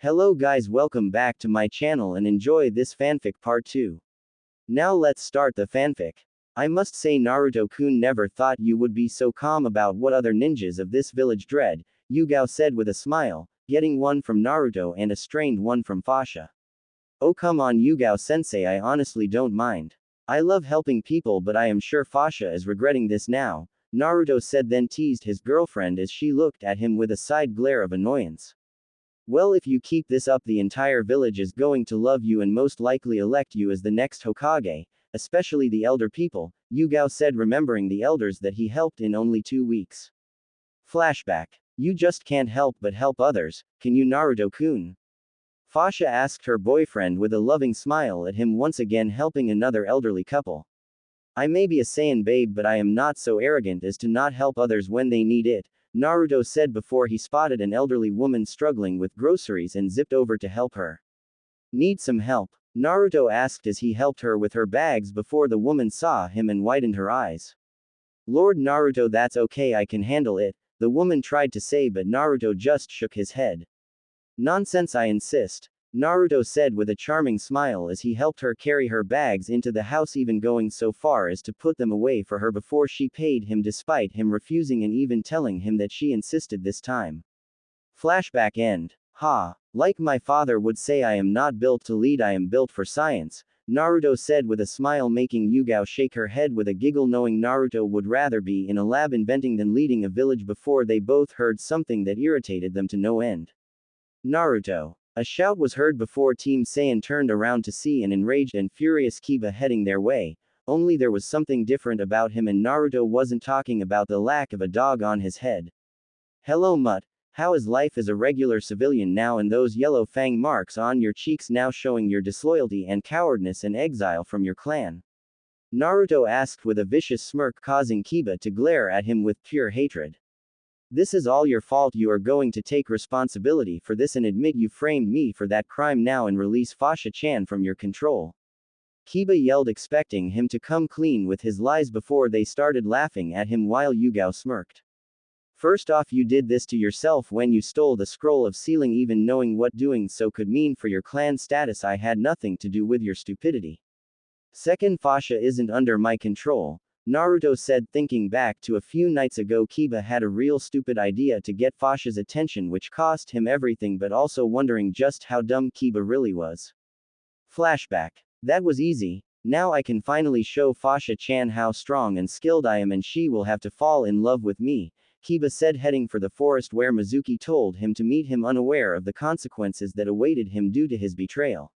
Hello guys, welcome back to my channel and enjoy this fanfic part 2. Now let's start the fanfic. I must say Naruto-kun never thought you would be so calm about what other ninjas of this village dread, Yugao said with a smile, getting one from Naruto and a strained one from Fasha. Oh come on Yugao-sensei, I honestly don't mind. I love helping people but I am sure Fasha is regretting this now, Naruto said, then teased his girlfriend as she looked at him with a side glare of annoyance. Well, if you keep this up the entire village is going to love you and most likely elect you as the next Hokage, especially the elder people, Yugao said, remembering the elders that he helped in only 2 weeks. Flashback. You just can't help but help others, can you Naruto-kun? Fasha asked her boyfriend with a loving smile at him, once again helping another elderly couple. I may be a Saiyan babe but I am not so arrogant as to not help others when they need it, Naruto said before he spotted an elderly woman struggling with groceries and zipped over to help her. Need some help? Naruto asked as he helped her with her bags before the woman saw him and widened her eyes. Lord Naruto, that's okay, I can handle it, the woman tried to say but Naruto just shook his head. Nonsense, I insist, Naruto said with a charming smile as he helped her carry her bags into the house, even going so far as to put them away for her before she paid him despite him refusing and even telling him that she insisted this time. Flashback end. Ha. Like my father would say, I am not built to lead, I am built for science, Naruto said with a smile, making Yugao shake her head with a giggle, knowing Naruto would rather be in a lab inventing than leading a village. Before they both heard something that irritated them to no end. Naruto. A shout was heard before Team Saiyan turned around to see an enraged and furious Kiba heading their way, only there was something different about him and Naruto wasn't talking about the lack of a dog on his head. Hello Mutt, how is life as a regular civilian now, and those yellow fang marks on your cheeks now showing your disloyalty and cowardness and exile from your clan? Naruto asked with a vicious smirk, causing Kiba to glare at him with pure hatred. This is all your fault, you are going to take responsibility for this and admit you framed me for that crime now and release Fasha-chan from your control. Kiba yelled, expecting him to come clean with his lies before they started laughing at him while Yugao smirked. First off, you did this to yourself when you stole the scroll of sealing, even knowing what doing so could mean for your clan status. I had nothing to do with your stupidity. Second, Fasha isn't under my control, Naruto said, thinking back to a few nights ago. Kiba had a real stupid idea to get Fasha's attention which cost him everything, but also wondering just how dumb Kiba really was. Flashback. That was easy, now I can finally show Fasha-chan how strong and skilled I am and she will have to fall in love with me, Kiba said, heading for the forest where Mizuki told him to meet him, unaware of the consequences that awaited him due to his betrayal.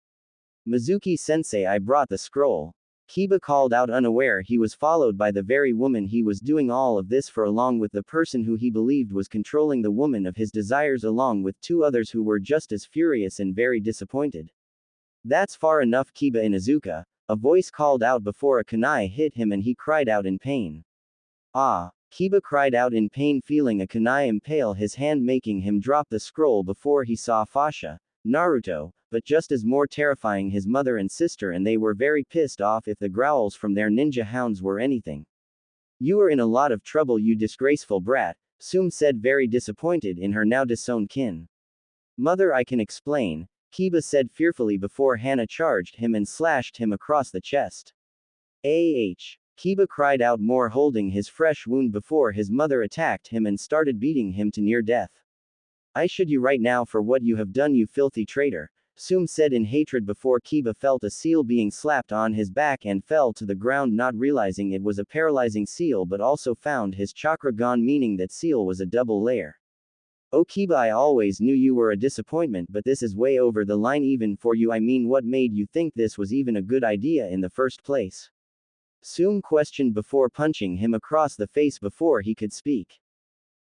Mizuki-sensei, I brought the scroll, Kiba called out, unaware he was followed by the very woman he was doing all of this for, along with the person who he believed was controlling the woman of his desires, along with 2 others who were just as furious and very disappointed. That's far enough, Kiba Inuzuka, a voice called out before a kunai hit him and he cried out in pain. Ah! Kiba cried out in pain, feeling a kunai impale his hand, making him drop the scroll before he saw Fasha, Naruto, but just as more terrifying, his mother and sister, and they were very pissed off if the growls from their ninja hounds were anything. You are in a lot of trouble, you disgraceful brat, Sum said, very disappointed in her now disowned kin. Mother, I can explain, Kiba said fearfully before Hana charged him and slashed him across the chest. Kiba cried out more, holding his fresh wound before his mother attacked him and started beating him to near death. I should you right now for what you have done, you filthy traitor, Sum said in hatred before Kiba felt a seal being slapped on his back and fell to the ground, not realizing it was a paralyzing seal, but also found his chakra gone, meaning that seal was a double layer. Oh Kiba, I always knew you were a disappointment, but this is way over the line even for you. I mean, what made you think this was even a good idea in the first place? Sum questioned before punching him across the face before he could speak.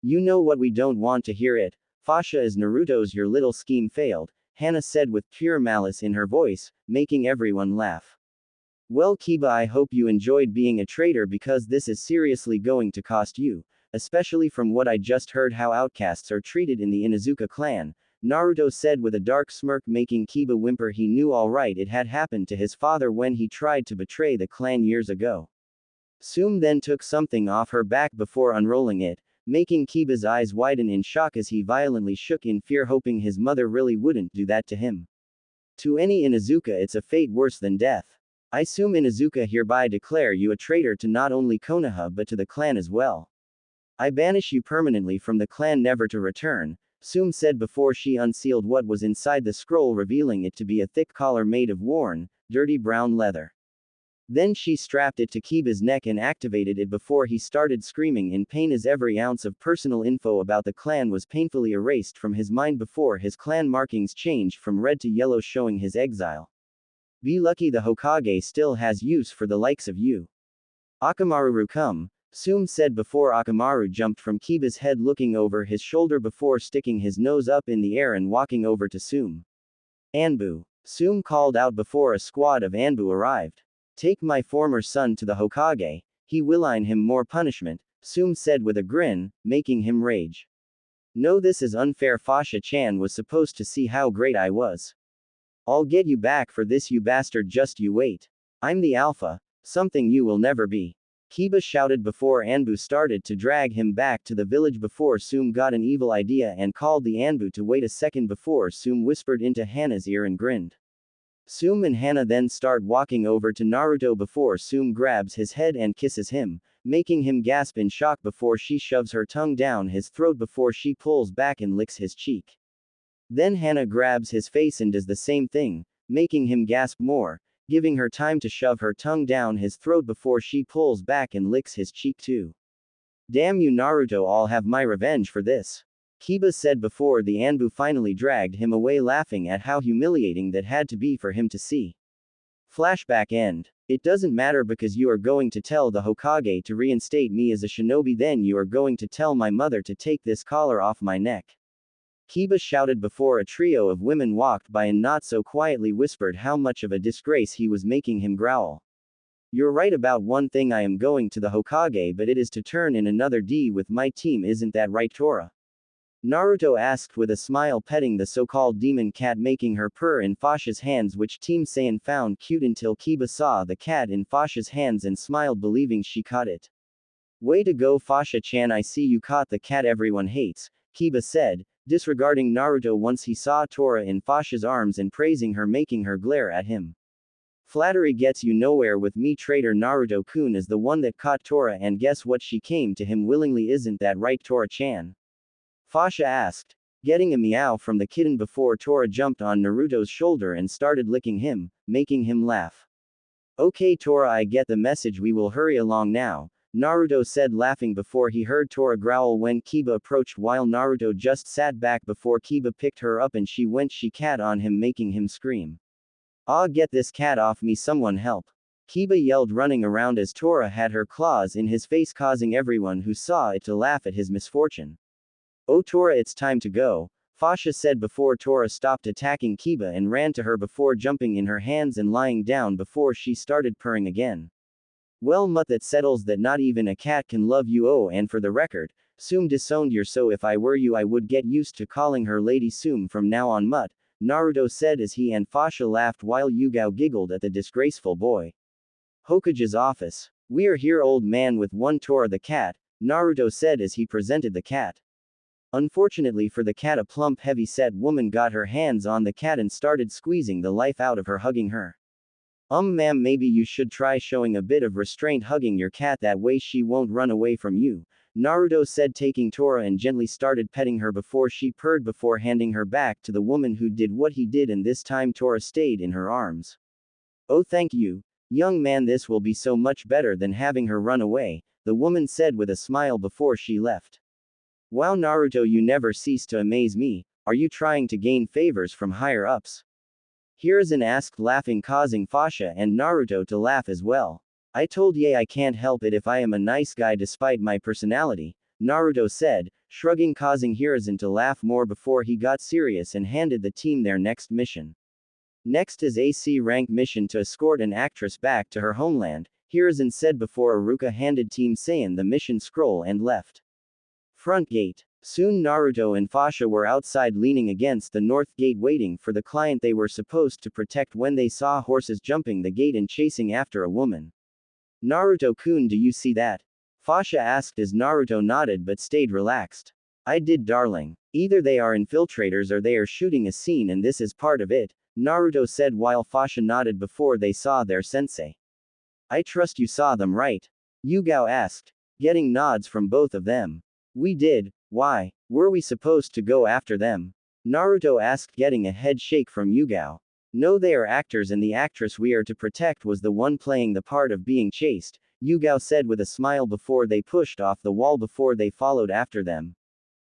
You know what, we don't want to hear it. Fasha is Naruto's, your little scheme failed, Hana said with pure malice in her voice, making everyone laugh. Well Kiba, I hope you enjoyed being a traitor, because this is seriously going to cost you, especially from what I just heard how outcasts are treated in the Inuzuka clan, Naruto said with a dark smirk, making Kiba whimper. He knew alright it had happened to his father when he tried to betray the clan years ago. Sum then took something off her back before unrolling it, making Kiba's eyes widen in shock as he violently shook in fear, hoping his mother really wouldn't do that to him. To any Inuzuka, it's a fate worse than death. I assume Inuzuka hereby declare you a traitor to not only Konoha but to the clan as well. I banish you permanently from the clan, never to return, Sume said before she unsealed what was inside the scroll, revealing it to be a thick collar made of worn, dirty brown leather. Then she strapped it to Kiba's neck and activated it before he started screaming in pain as every ounce of personal info about the clan was painfully erased from his mind before his clan markings changed from red to yellow, showing his exile. Be lucky the Hokage still has use for the likes of you. Akamaru, come, Sume said before Akamaru jumped from Kiba's head, looking over his shoulder before sticking his nose up in the air and walking over to Sume. Anbu, Sume called out before a squad of Anbu arrived. Take my former son to the Hokage, he will earn him more punishment, Sume said with a grin, making him rage. No, this is unfair. Fasha-chan was supposed to see how great I was. I'll get you back for this, you bastard, just you wait. I'm the alpha, something you will never be. Kiba shouted before Anbu started to drag him back to the village before Sume got an evil idea and called the Anbu to wait a second before Sume whispered into Hana's ear and grinned. Sume and Hana then start walking over to Naruto before Sume grabs his head and kisses him, making him gasp in shock before she shoves her tongue down his throat before she pulls back and licks his cheek. Then Hana grabs his face and does the same thing, making him gasp more, giving her time to shove her tongue down his throat before she pulls back and licks his cheek too. Damn you, Naruto, I'll have my revenge for this. Kiba said before the Anbu finally dragged him away, laughing at how humiliating that had to be for him to see. Flashback end. It doesn't matter because you are going to tell the Hokage to reinstate me as a shinobi, then you are going to tell my mother to take this collar off my neck. Kiba shouted before a trio of women walked by and not so quietly whispered how much of a disgrace he was, making him growl. You're right about one thing, I am going to the Hokage, but it is to turn in another D with my team, isn't that right, Tora? Naruto asked with a smile, petting the so-called demon cat, making her purr in Fasha's hands, which Team Saiyan found cute until Kiba saw the cat in Fasha's hands and smiled, believing she caught it. Way to go, Fasha-chan, I see you caught the cat everyone hates, Kiba said, disregarding Naruto once he saw Tora in Fasha's arms and praising her, making her glare at him. Flattery gets you nowhere with me, traitor. Naruto-kun is the one that caught Tora, and guess what, she came to him willingly, isn't that right, Tora-chan? Fasha asked, getting a meow from the kitten before Tora jumped on Naruto's shoulder and started licking him, making him laugh. Okay Tora, I get the message, we will hurry along now, Naruto said, laughing before he heard Tora growl when Kiba approached, while Naruto just sat back before Kiba picked her up and she cat on him, making him scream. Ah, get this cat off me, someone help. Kiba yelled, running around as Tora had her claws in his face, causing everyone who saw it to laugh at his misfortune. Oh Tora, it's time to go, Fasha said before Tora stopped attacking Kiba and ran to her before jumping in her hands and lying down before she started purring again. Well Mutt, that settles that, not even a cat can love you. Oh, and for the record, Sume disowned you, so if I were you I would get used to calling her Lady Sume from now on, Mutt, Naruto said as he and Fasha laughed while Yugao giggled at the disgraceful boy. Hokage's office. We are here, old man, with one Tora the cat, Naruto said as he presented the cat. Unfortunately for the cat, a plump heavy-set woman got her hands on the cat and started squeezing the life out of her, hugging her. Ma'am, maybe you should try showing a bit of restraint hugging your cat, that way she won't run away from you, Naruto said, taking Tora and gently started petting her before she purred before handing her back to the woman who did what he did, and this time Tora stayed in her arms. Oh, thank you, young man, this will be so much better than having her run away, the woman said with a smile before she left. Wow, Naruto, you never cease to amaze me. Are you trying to gain favors from higher ups? Hiruzen asked, laughing, causing Fasha and Naruto to laugh as well. I told ye I can't help it if I am a nice guy despite my personality, Naruto said, shrugging, causing Hiruzen to laugh more before he got serious and handed the team their next mission. Next is a C-rank mission to escort an actress back to her homeland, Hiruzen said before Iruka handed Team Saiyan the mission scroll and left. Front gate. Soon Naruto and Fasha were outside leaning against the north gate waiting for the client they were supposed to protect when they saw horses jumping the gate and chasing after a woman. Naruto-kun, do you see that? Fasha asked as Naruto nodded but stayed relaxed. I did, darling. Either they are infiltrators or they are shooting a scene and this is part of it, Naruto said while Fasha nodded before they saw their sensei. I trust you saw them, right? Yugao asked, getting nods from both of them. We did. Why? Were we supposed to go after them? Naruto asked, getting a head shake from Yugao. No, they are actors and the actress we are to protect was the one playing the part of being chased, Yugao said with a smile before they pushed off the wall before they followed after them.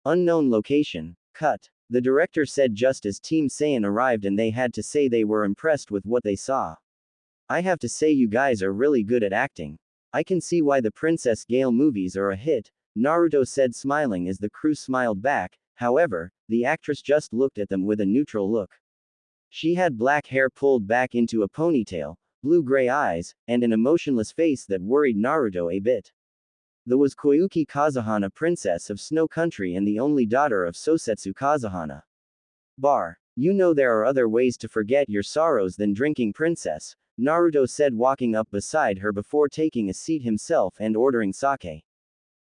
Unknown location. Cut. The director said just as Team Saiyan arrived and they had to say they were impressed with what they saw. I have to say you guys are really good at acting. I can see why the Princess Gale movies are a hit, Naruto said smiling as the crew smiled back. However, the actress just looked at them with a neutral look. She had black hair pulled back into a ponytail, blue-gray eyes, and an emotionless face that worried Naruto a bit. There was Koyuki Kazuhana, princess of Snow Country and the only daughter of Sosetsu Kazuhana. Bar. You know there are other ways to forget your sorrows than drinking, princess, Naruto said walking up beside her before taking a seat himself and ordering sake.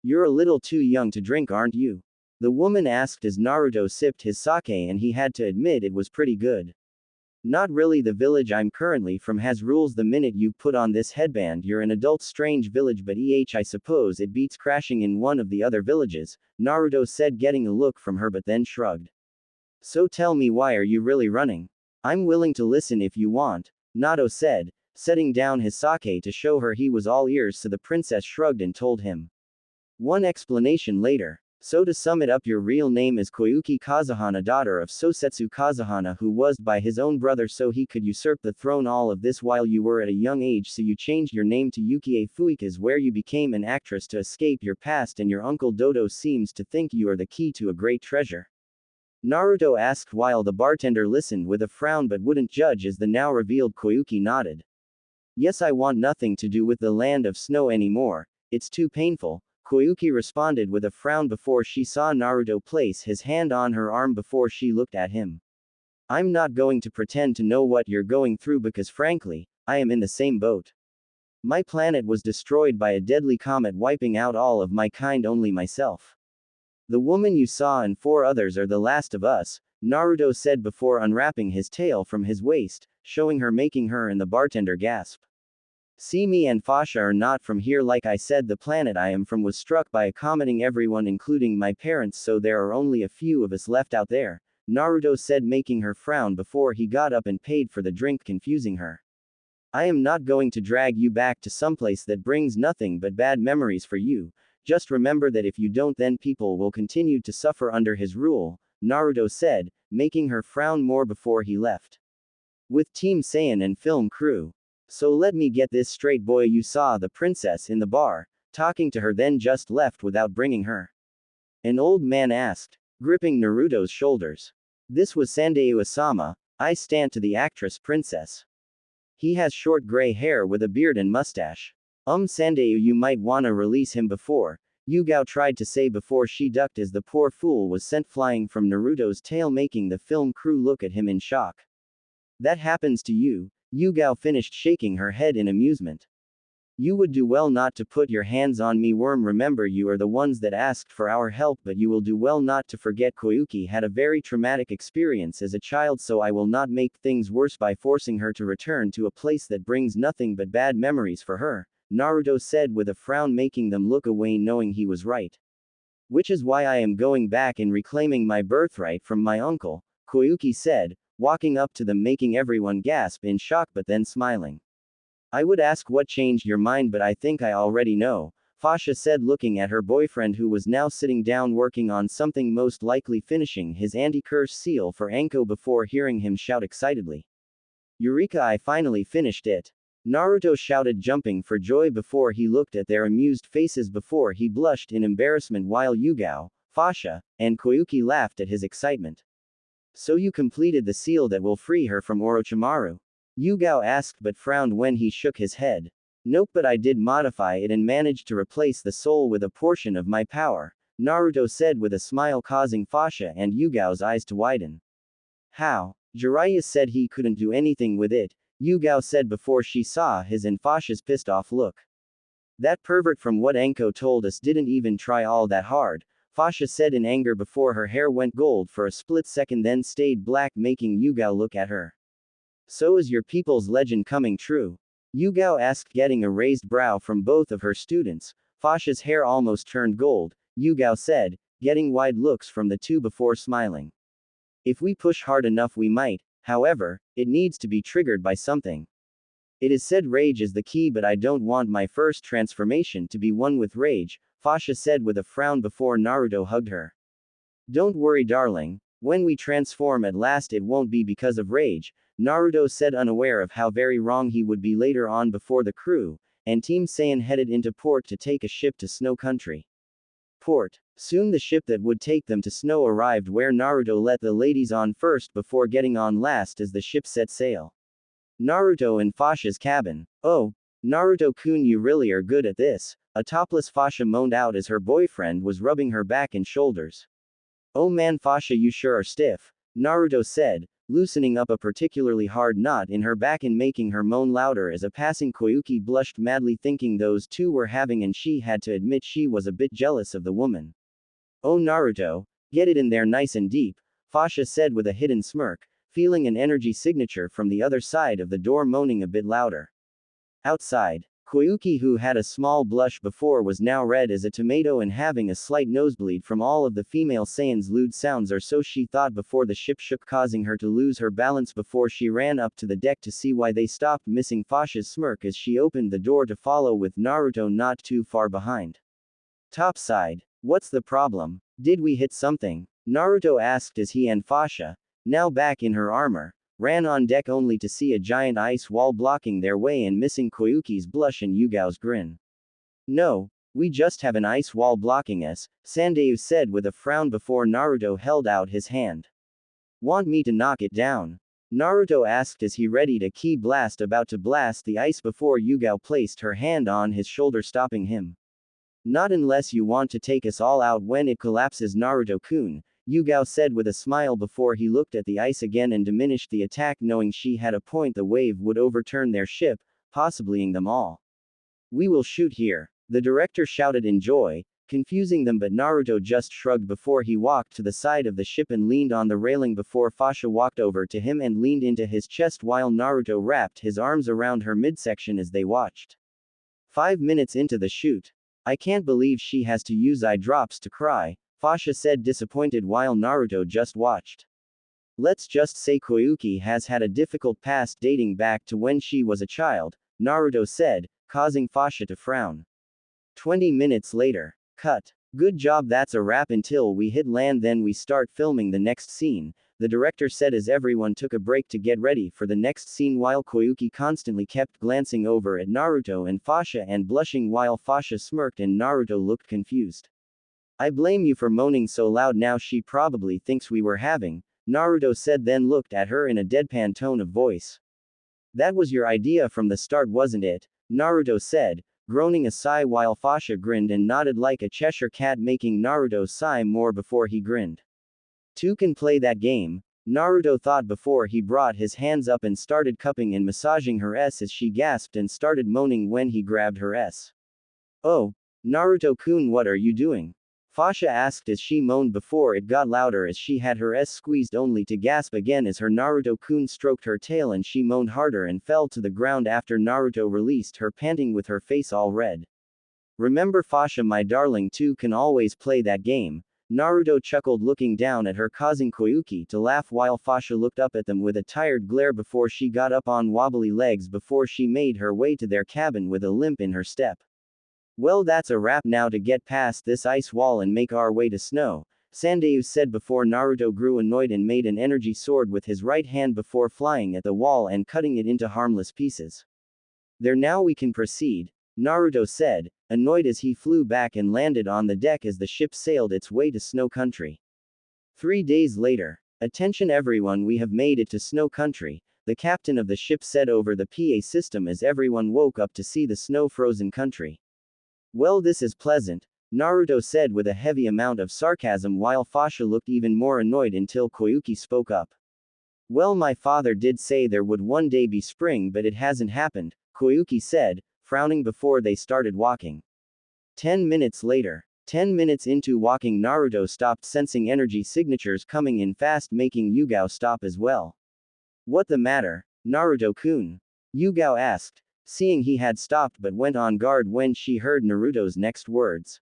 You're a little too young to drink, aren't you? The woman asked as Naruto sipped his sake and he had to admit it was pretty good. Not really. The village I'm currently from has rules. The minute you put on this headband you're an adult. Strange village, but I suppose it beats crashing in one of the other villages, Naruto said getting a look from her but then shrugged. So tell me, why are you really running? I'm willing to listen if you want, Naruto said, setting down his sake to show her he was all ears, so the princess shrugged and told him. One explanation later. So to sum it up, your real name is Koyuki Kazuhana, daughter of Sosetsu Kazuhana, who was by his own brother so he could usurp the throne. All of this while you were at a young age, so you changed your name to Yukie Fuikaze, where you became an actress to escape your past, and your uncle Dodo seems to think you are the key to a great treasure. Naruto asked while the bartender listened with a frown but wouldn't judge as the now revealed Koyuki nodded. Yes, I want nothing to do with the land of snow anymore, it's too painful, Koyuki responded with a frown before she saw Naruto place his hand on her arm before she looked at him. I'm not going to pretend to know what you're going through because frankly, I am in the same boat. My planet was destroyed by a deadly comet wiping out all of my kind, only myself. The woman you saw and 4 others are the last of us, Naruto said before unwrapping his tail from his waist, showing her, making her and the bartender gasp. See, me and Fasha are not from here. Like I said, the planet I am from was struck by a cometing everyone including my parents, so there are only a few of us left out there, Naruto said, making her frown before he got up and paid for the drink, confusing her. I am not going to drag you back to someplace that brings nothing but bad memories for you. Just remember that if you don't, then people will continue to suffer under his rule, Naruto said, making her frown more before he left. With Team Saiyan and film crew. So let me get this straight, boy, you saw the princess in the bar, talking to her, then just left without bringing her? An old man asked, gripping Naruto's shoulders. This was Sandayu-sama, I stand to the actress princess. He has short gray hair with a beard and mustache. Sandayu, you might wanna release him before, Yugao tried to say before she ducked as the poor fool was sent flying from Naruto's tail, making the film crew look at him in shock. That happens to you? Yugao finished, shaking her head in amusement. You would do well not to put your hands on me, worm. Remember, you are the ones that asked for our help, but you will do well not to forget Koyuki had a very traumatic experience as a child, so I will not make things worse by forcing her to return to a place that brings nothing but bad memories for her, Naruto said with a frown, making them look away, knowing he was right. Which is why I am going back and reclaiming my birthright from my uncle, Koyuki said, walking up to them, making everyone gasp in shock but then smiling. I would ask what changed your mind, but I think I already know, Fasha said, looking at her boyfriend who was now sitting down working on something, most likely finishing his anti-curse seal for Anko, before hearing him shout excitedly. Eureka, I finally finished it. Naruto shouted, jumping for joy before he looked at their amused faces before he blushed in embarrassment, while Yugao, Fasha, and Koyuki laughed at his excitement. So you completed the seal that will free her from Orochimaru? Yugao asked but frowned when he shook his head. Nope, but I did modify it and managed to replace the soul with a portion of my power, Naruto said with a smile, causing Fasha and Yugao's eyes to widen. How? Jiraiya said he couldn't do anything with it, Yugao said before she saw his and Fasha's pissed off look. That pervert from what Enko told us didn't even try all that hard, Fasha said in anger before her hair went gold for a split second then stayed black making Yugao look at her. So is your people's legend coming true? Yugao asked getting a raised brow from both of her students. Fasha's hair almost turned gold, Yugao said, getting wide looks from the two before smiling. If we push hard enough we might, however, it needs to be triggered by something. It is said rage is the key but I don't want my first transformation to be one with rage, Fasha said with a frown before Naruto hugged her. Don't worry darling, when we transform at last it won't be because of rage, Naruto said unaware of how very wrong he would be later on before the crew, and Team Saiyan headed into port to take a ship to Snow Country. Port. Soon the ship that would take them to Snow arrived where Naruto let the ladies on first before getting on last as the ship set sail. Naruto in Fasha's cabin. Oh, Naruto-kun you really are good at this, a topless Fasha moaned out as her boyfriend was rubbing her back and shoulders. Oh man Fasha you sure are stiff, Naruto said, loosening up a particularly hard knot in her back and making her moan louder as a passing Koyuki blushed madly thinking those two were having and she had to admit she was a bit jealous of the woman. Oh Naruto, get it in there nice and deep, Fasha said with a hidden smirk, feeling an energy signature from the other side of the door moaning a bit louder. Outside, Koyuki who had a small blush before was now red as a tomato and having a slight nosebleed from all of the female Saiyan's lewd sounds or so she thought before the ship shook causing her to lose her balance before she ran up to the deck to see why they stopped missing Fasha's smirk as she opened the door to follow with Naruto not too far behind. Topside, what's the problem? Did we hit something? Naruto asked as he and Fasha, now back in her armor, ran on deck only to see a giant ice wall blocking their way and missing Koyuki's blush and Yugao's grin. No, we just have an ice wall blocking us, Sandayu said with a frown before Naruto held out his hand. Want me to knock it down? Naruto asked as he readied a ki blast about to blast the ice before Yugao placed her hand on his shoulder stopping him. Not unless you want to take us all out when it collapses Naruto-kun, Yugao said with a smile before he looked at the ice again and diminished the attack knowing she had a point the wave would overturn their ship, possibly them all. We will shoot here, the director shouted in joy, confusing them but Naruto just shrugged before he walked to the side of the ship and leaned on the railing before Fasha walked over to him and leaned into his chest while Naruto wrapped his arms around her midsection as they watched. 5 minutes into the shoot. I can't believe she has to use eye drops to cry, Fasha said disappointed while Naruto just watched. Let's just say Koyuki has had a difficult past dating back to when she was a child, Naruto said, causing Fasha to frown. 20 minutes later. Cut. Good job that's a wrap until we hit land then we start filming the next scene, the director said as everyone took a break to get ready for the next scene while Koyuki constantly kept glancing over at Naruto and Fasha and blushing while Fasha smirked and Naruto looked confused. I blame you for moaning so loud now she probably thinks we were having, Naruto said then looked at her in a deadpan tone of voice. That was your idea from the start wasn't it? Naruto said, groaning a sigh while Fasha grinned and nodded like a Cheshire cat making Naruto sigh more before he grinned. Two can play that game, Naruto thought before he brought his hands up and started cupping and massaging her S as she gasped and started moaning when he grabbed her S. Oh, Naruto-kun what are you doing? Fasha asked as she moaned before it got louder as she had her S squeezed only to gasp again as her Naruto-kun stroked her tail and she moaned harder and fell to the ground after Naruto released her panting with her face all red. Remember Fasha my darling two can always play that game, Naruto chuckled looking down at her causing Koyuki to laugh while Fasha looked up at them with a tired glare before she got up on wobbly legs before she made her way to their cabin with a limp in her step. Well that's a wrap now to get past this ice wall and make our way to snow, Sandayu said before Naruto grew annoyed and made an energy sword with his right hand before flying at the wall and cutting it into harmless pieces. There now we can proceed, Naruto said, annoyed as he flew back and landed on the deck as the ship sailed its way to Snow Country. 3 days later. Attention everyone we have made it to Snow Country, the captain of the ship said over the PA system as everyone woke up to see the snow-frozen country. Well this is pleasant, Naruto said with a heavy amount of sarcasm while Fasha looked even more annoyed until Koyuki spoke up. Well my father did say there would one day be spring but it hasn't happened, Koyuki said, frowning before they started walking. 10 minutes later. 10 minutes into walking, Naruto stopped, sensing energy signatures coming in fast, making Yugao stop as well. What the matter, Naruto-kun? Yugao asked, seeing he had stopped but went on guard when she heard Naruto's next words.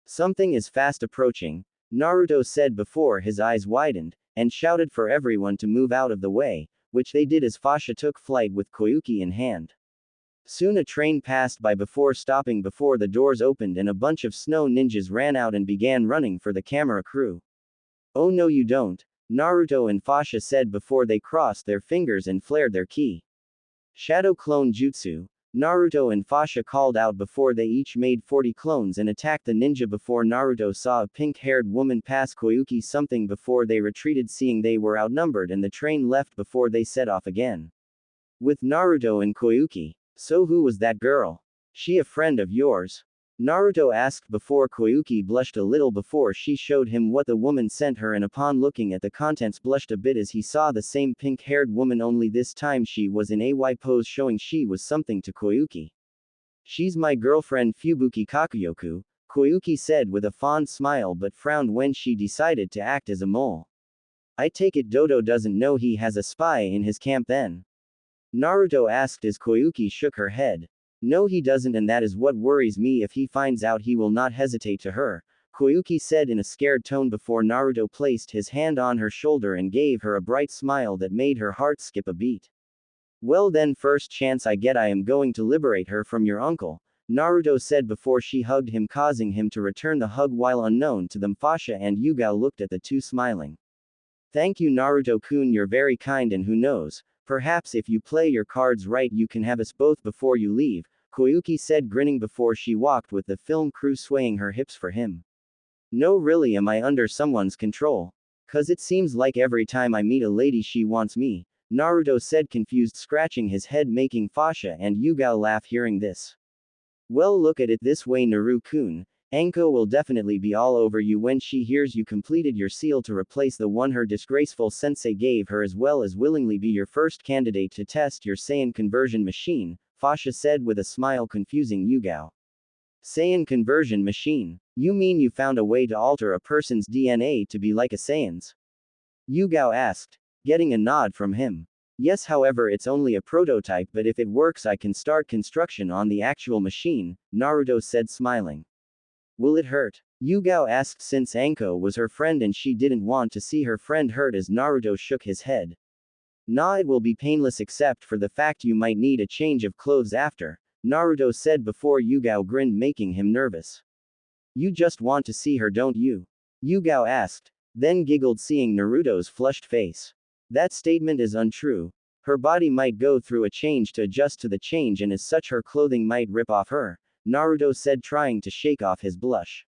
Something is fast approaching, Naruto said before his eyes widened, and shouted for everyone to move out of the way, which they did as Fasha took flight with Koyuki in hand. Soon a train passed by before stopping before the doors opened and a bunch of snow ninjas ran out and began running for the camera crew. Oh no you don't, Naruto and Fasha said before they crossed their fingers and flared their ki. Shadow clone jutsu, Naruto and Fasha called out before they each made 40 clones and attacked the ninja before Naruto saw a pink-haired woman pass Koyuki something before they retreated, seeing they were outnumbered, and the train left before they set off again. With Naruto and Koyuki. So who was that girl? She a friend of yours? Naruto asked before Koyuki blushed a little before she showed him what the woman sent her, and upon looking at the contents blushed a bit as he saw the same pink-haired woman, only this time she was in a Y pose showing she was something to Koyuki. She's my girlfriend Fubuki Kakuyoku, Koyuki said with a fond smile but frowned when she decided to act as a mole. I take it Dodo doesn't know he has a spy in his camp then? Naruto asked as Koyuki shook her head. No he doesn't, and that is what worries me. If he finds out he will not hesitate to her, Koyuki said in a scared tone before Naruto placed his hand on her shoulder and gave her a bright smile that made her heart skip a beat. Well then, first chance I get I am going to liberate her from your uncle, Naruto said before she hugged him, causing him to return the hug while unknown to them Fasha and Yugao looked at the two smiling. Thank you Naruto-kun, you're very kind, and who knows, perhaps if you play your cards right you can have us both before you leave, Koyuki said grinning before she walked with the film crew swaying her hips for him. No really, am I under someone's control? Cause it seems like every time I meet a lady she wants me, Naruto said confused, scratching his head, making Fasha and Yugao laugh hearing this. Well look at it this way Naru-kun, Anko will definitely be all over you when she hears you completed your seal to replace the one her disgraceful sensei gave her, as well as willingly be your first candidate to test your Saiyan conversion machine, Fasha said with a smile, confusing Yugao. Saiyan conversion machine? You mean you found a way to alter a person's DNA to be like a Saiyan's? Yugao asked, getting a nod from him. Yes, however it's only a prototype, but if it works I can start construction on the actual machine, Naruto said smiling. Will it hurt? Yugao asked since Anko was her friend and she didn't want to see her friend hurt as Naruto shook his head. Nah, it will be painless except for the fact you might need a change of clothes after, Naruto said before Yugao grinned, making him nervous. You just want to see her, don't you? Yugao asked, then giggled seeing Naruto's flushed face. That statement is untrue. Her body might go through a change to adjust to the change, and as such her clothing might rip off her, Naruto said trying to shake off his blush.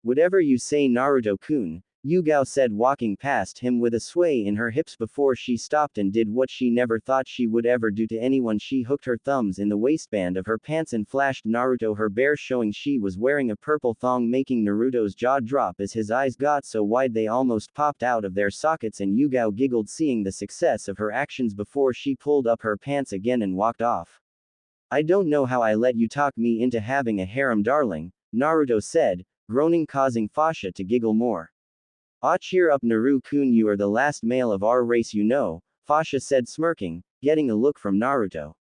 Whatever you say Naruto-kun, Yugao said walking past him with a sway in her hips before she stopped and did what she never thought she would ever do to anyone. She hooked her thumbs in the waistband of her pants and flashed Naruto her bare, showing she was wearing a purple thong, making Naruto's jaw drop as his eyes got so wide they almost popped out of their sockets, and Yugao giggled seeing the success of her actions before she pulled up her pants again and walked off. I don't know how I let you talk me into having a harem, darling, Naruto said, groaning, causing Fasha to giggle more. Ah, cheer up Naru-kun, you are the last male of our race, you know, Fasha said smirking, getting a look from Naruto.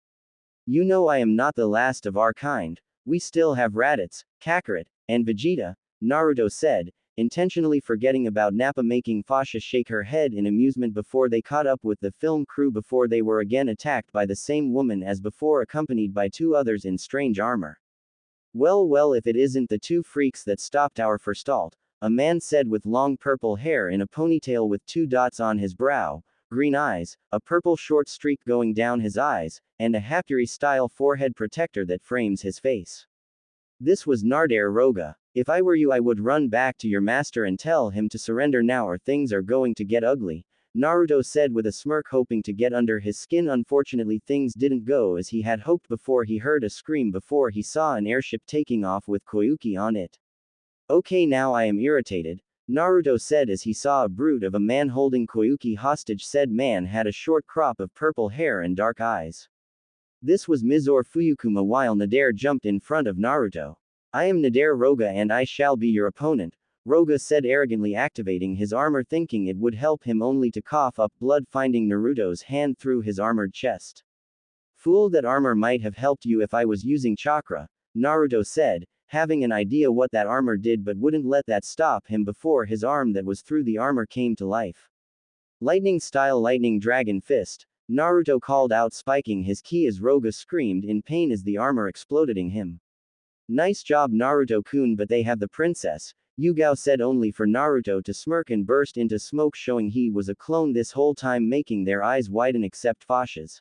You know I am not the last of our kind, we still have Raditz, Kakarot, and Vegeta, Naruto said, intentionally forgetting about Nappa, making Fasha shake her head in amusement before they caught up with the film crew before they were again attacked by the same woman as before, accompanied by two others in strange armor. Well, if it isn't the two freaks that stopped our first alt, a man said with long purple hair in a ponytail with two dots on his brow, green eyes, a purple short streak going down his eyes, and a Hapuri-style forehead protector that frames his face. This was Narder Roga. If I were you I would run back to your master and tell him to surrender now or things are going to get ugly, Naruto said with a smirk, hoping to get under his skin. Unfortunately things didn't go as he had hoped before he heard a scream before he saw an airship taking off with Koyuki on it. Okay, now I am irritated, Naruto said as he saw a brute of a man holding Koyuki hostage. Said man had a short crop of purple hair and dark eyes. This was Mizore Fuyukuma while Nadare jumped in front of Naruto. I am Nadare Roga and I shall be your opponent, Roga said arrogantly activating his armor thinking it would help him only to cough up blood finding Naruto's hand through his armored chest. Fool, that armor might have helped you if I was using chakra, Naruto said, having an idea what that armor did but wouldn't let that stop him before his arm that was through the armor came to life. Lightning style lightning dragon fist, Naruto called out spiking his ki as Roga screamed in pain as the armor exploding him. Nice job Naruto-kun, but they have the princess, Yugao said only for Naruto to smirk and burst into smoke showing he was a clone this whole time making their eyes widen except Fasha's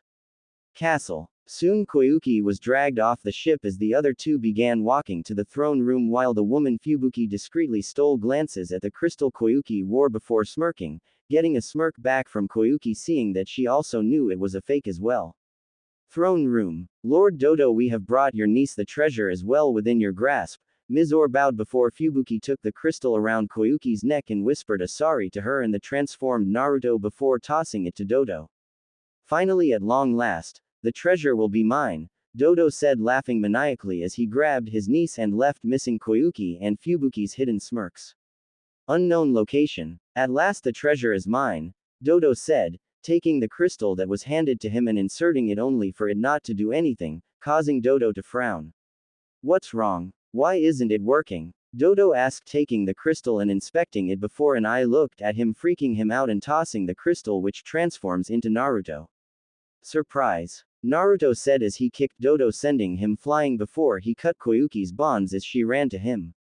castle. Soon Koyuki was dragged off the ship as the other two began walking to the throne room while the woman Fubuki discreetly stole glances at the crystal Koyuki wore before smirking, getting a smirk back from Koyuki seeing that she also knew it was a fake as well. Throne room. Lord Dodo, we have brought your niece the treasure as well within your grasp. Mizore bowed before Fubuki took the crystal around Koyuki's neck and whispered a sorry to her and the transformed Naruto before tossing it to Dodo. Finally, at long last, the treasure will be mine, Dodo said laughing maniacally as he grabbed his niece and left missing Koyuki and Fubuki's hidden smirks. Unknown location. At last the treasure is mine, Dodo said, taking the crystal that was handed to him and inserting it only for it not to do anything, causing Dodo to frown. What's wrong? Why isn't it working? Dodo asked taking the crystal and inspecting it before an eye looked at him freaking him out and tossing the crystal which transforms into Naruto. Surprise. Naruto said as he kicked Dodo sending him flying before he cut Koyuki's bonds as she ran to him.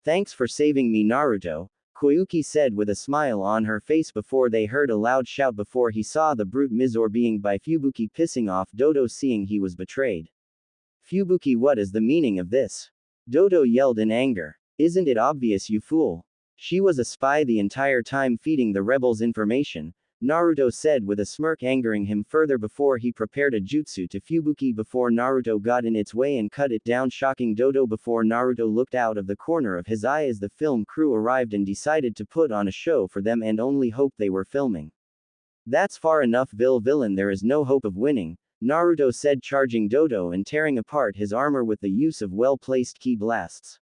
Thanks for saving me Naruto, Koyuki said with a smile on her face before they heard a loud shout before he saw the brute Mizore being by Fubuki pissing off Dodo seeing he was betrayed. Fubuki, what is the meaning of this? Dodo yelled in anger. Isn't it obvious, you fool? She was a spy the entire time feeding the rebels information, Naruto said with a smirk angering him further before he prepared a jutsu to Fubuki before Naruto got in its way and cut it down shocking Dodo before Naruto looked out of the corner of his eye as the film crew arrived and decided to put on a show for them and only hope they were filming. That's far enough villain, there is no hope of winning, Naruto said charging Dodo and tearing apart his armor with the use of well-placed ki blasts.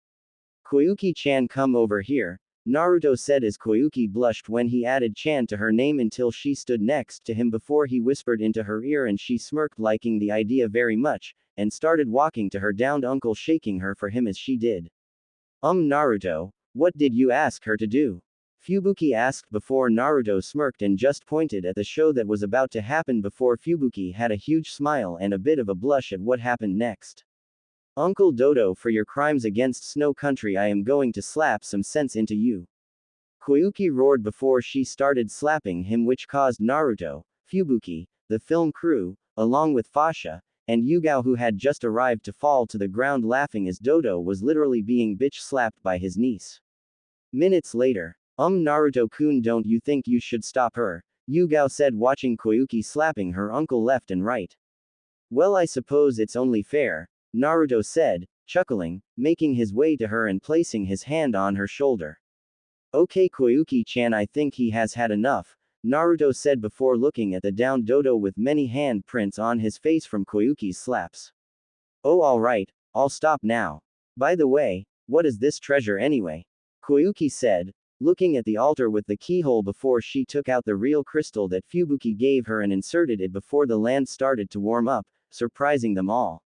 Koyuki-chan, come over here, Naruto said as Koyuki blushed when he added Chan to her name until she stood next to him before he whispered into her ear and she smirked liking the idea very much, and started walking to her downed uncle shaking her for him as she did. Naruto, what did you ask her to do? Fubuki asked before Naruto smirked and just pointed at the show that was about to happen before Fubuki had a huge smile and a bit of a blush at what happened next. Uncle Dodo, for your crimes against Snow Country I am going to slap some sense into you. Koyuki roared before she started slapping him which caused Naruto, Fubuki, the film crew, along with Fasha, and Yugao who had just arrived to fall to the ground laughing as Dodo was literally being bitch slapped by his niece. Minutes later. Naruto-kun, don't you think you should stop her? Yugao said watching Koyuki slapping her uncle left and right. Well, I suppose it's only fair, Naruto said, chuckling, making his way to her and placing his hand on her shoulder. Okay Koyuki-chan, I think he has had enough, Naruto said before looking at the downed Dodo with many hand prints on his face from Koyuki's slaps. Oh alright, I'll stop now. By the way, what is this treasure anyway? Koyuki said, looking at the altar with the keyhole before she took out the real crystal that Fubuki gave her and inserted it before the land started to warm up, surprising them all.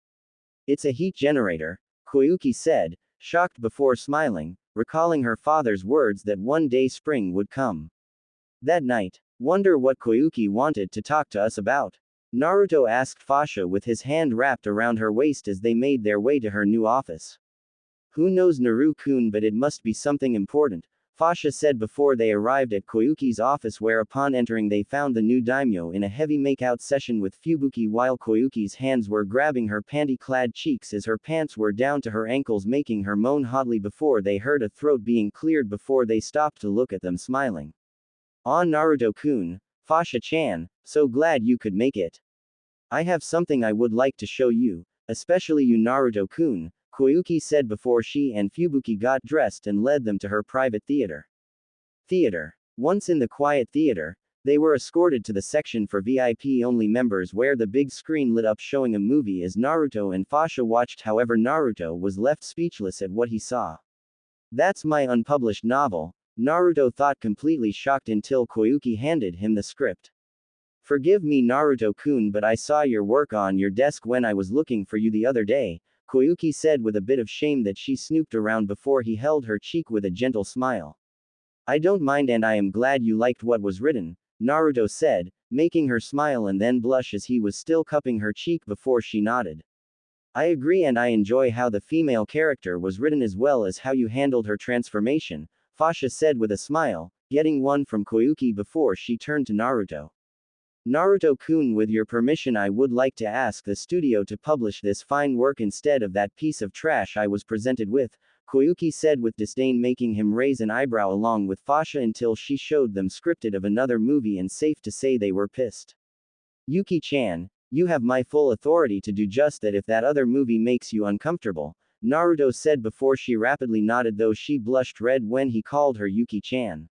It's a heat generator, Koyuki said, shocked before smiling, recalling her father's words that one day spring would come. That night, wonder what Koyuki wanted to talk to us about? Naruto asked Fasha with his hand wrapped around her waist as they made their way to her new office. Who knows Naru-kun, but it must be something important, Fasha said before they arrived at Koyuki's office where upon entering they found the new daimyo in a heavy makeout session with Fubuki while Koyuki's hands were grabbing her panty-clad cheeks as her pants were down to her ankles making her moan hotly before they heard a throat being cleared before they stopped to look at them smiling. Ah Naruto-kun, Fasha-chan, so glad you could make it. I have something I would like to show you, especially you Naruto-kun, Koyuki said before she and Fubuki got dressed and led them to her private theater. Once in the quiet theater, They were escorted to the section for VIP-only members where the big screen lit up showing a movie as Naruto and Fasha watched. However, Naruto was left speechless at what he saw. "That's my unpublished novel," Naruto thought, completely shocked until Koyuki handed him the script. "Forgive me, Naruto-kun, but I saw your work on your desk when I was looking for you the other day," Koyuki said with a bit of shame that she snooped around before he held her cheek with a gentle smile. "I don't mind, and I am glad you liked what was written," Naruto said, making her smile and then blush as he was still cupping her cheek before she nodded. "I agree, and I enjoy how the female character was written as well as how you handled her transformation," Fasha said with a smile, getting one from Koyuki before she turned to Naruto. "Naruto-kun, with your permission, I would like to ask the studio to publish this fine work instead of that piece of trash I was presented with," Koyuki said with disdain, making him raise an eyebrow along with Fasha until she showed them scripted of another movie, and safe to say they were pissed. "Yuki-chan, you have my full authority to do just that if that other movie makes you uncomfortable," Naruto said before she rapidly nodded, though she blushed red when he called her Yuki-chan.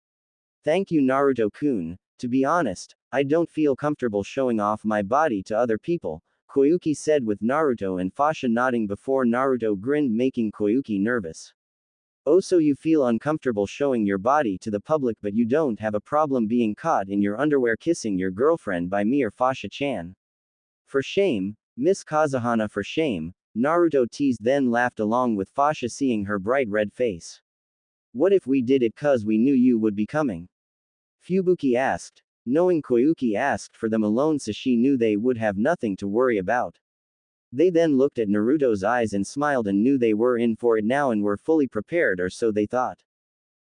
"Thank you, Naruto-kun. To be honest, I don't feel comfortable showing off my body to other people," Koyuki said with Naruto and Fasha nodding before Naruto grinned, making Koyuki nervous. "Oh, so you feel uncomfortable showing your body to the public, but you don't have a problem being caught in your underwear kissing your girlfriend by me or Fasha-chan? For shame, Miss Kazuhana, for shame," Naruto teased, then laughed along with Fasha, seeing her bright red face. "What if we did it 'cause we knew you would be coming?" Fubuki asked. Knowing Koyuki asked for them alone, so she knew they would have nothing to worry about. They then looked at Naruto's eyes and smiled and knew they were in for it now and were fully prepared, or so they thought.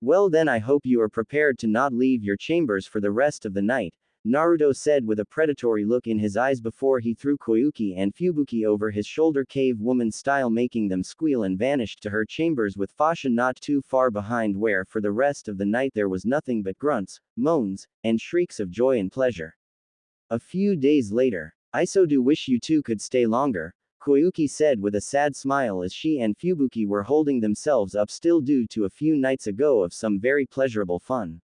"Well then, I hope you are prepared to not leave your chambers for the rest of the night," Naruto said with a predatory look in his eyes before he threw Koyuki and Fubuki over his shoulder, cave woman style, making them squeal, and vanished to her chambers with Fasha not too far behind, where for the rest of the night there was nothing but grunts, moans, and shrieks of joy and pleasure. A few days later, "I so do wish you two could stay longer," Koyuki said with a sad smile as she and Fubuki were holding themselves up still due to a few nights ago of some very pleasurable fun.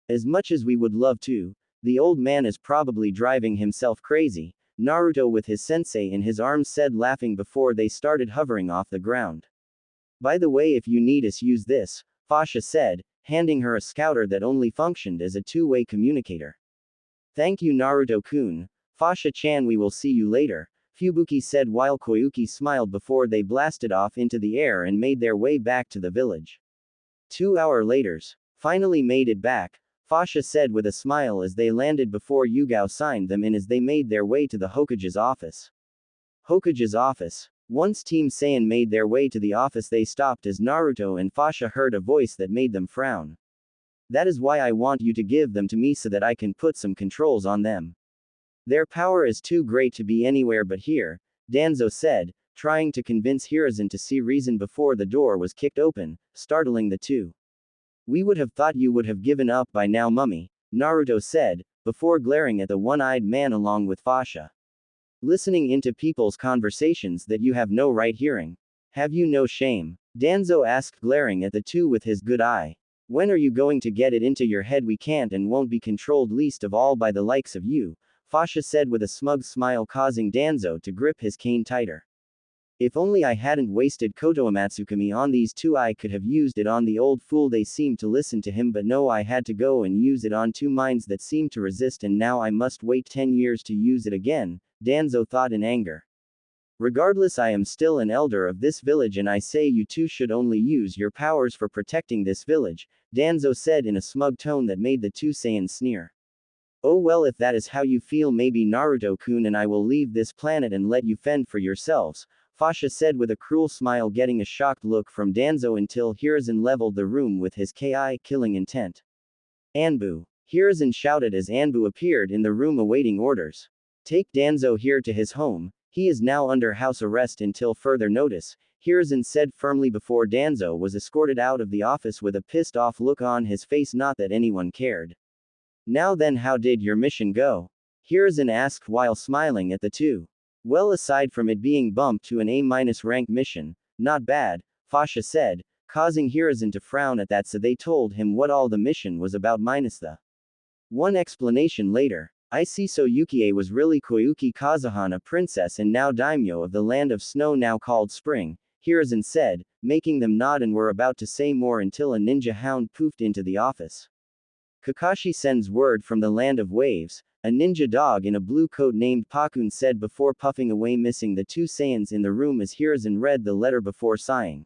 "As much as we would love to, the old man is probably driving himself crazy," Naruto with his sensei in his arms said, laughing before they started hovering off the ground. "By the way, if you need us, use this," Fasha said, handing her a scouter that only functioned as a two-way communicator. "Thank you, Naruto-kun. Fasha-chan, we will see you later," Fubuki said while Koyuki smiled before they blasted off into the air and made their way back to the village. 2 hours later. "Finally made it back," Fasha said with a smile as they landed before Yugao signed them in as they made their way to the Hokage's office. Hokage's office. Once Team Saiyan made their way to the office, they stopped as Naruto and Fasha heard a voice that made them frown. "That is why I want you to give them to me so that I can put some controls on them. Their power is too great to be anywhere but here," Danzo said, trying to convince Hiruzen to see reason before the door was kicked open, startling the two. "We would have thought you would have given up by now, mummy," Naruto said, before glaring at the one-eyed man along with Fasha. "Listening into people's conversations that you have no right hearing. Have you no shame?" Danzo asked, glaring at the two with his good eye. "When are you going to get it into your head we can't and won't be controlled, least of all by the likes of you?" Fasha said with a smug smile, causing Danzo to grip his cane tighter. "If only I hadn't wasted Kotoamatsukami on these two, I could have used it on the old fool. They seemed to listen to him, but no, I had to go and use it on two minds that seemed to resist, and now I must wait 10 years to use it again," Danzo thought in anger. "Regardless, I am still an elder of this village, and I say you two should only use your powers for protecting this village," Danzo said in a smug tone that made the two Saiyans sneer. "Oh well, if that is how you feel, maybe Naruto-kun and I will leave this planet and let you fend for yourselves," Fasha said with a cruel smile, getting a shocked look from Danzo until Hiruzen leveled the room with his killing intent. "Anbu!" Hiruzen shouted as Anbu appeared in the room awaiting orders. "Take Danzo here to his home. He is now under house arrest until further notice," Hiruzen said firmly before Danzo was escorted out of the office with a pissed off look on his face. Not that anyone cared. "Now then, how did your mission go?" Hiruzen asked while smiling at the two. "Well, aside from it being bumped to an A- rank mission, not bad," Fasha said, causing Hiruzen to frown at that, so they told him what all the mission was about minus the One explanation later. I see, so Yukie was really Koyuki Kazuhana, princess and now daimyo of the land of snow now called spring, Hiruzen said, making them nod and were about to say more until a ninja hound poofed into the office. Kakashi sends word from the land of waves, a ninja dog in a blue coat named Pakun said before puffing away, missing the two Saiyans in the room as Hiruzen read the letter before sighing.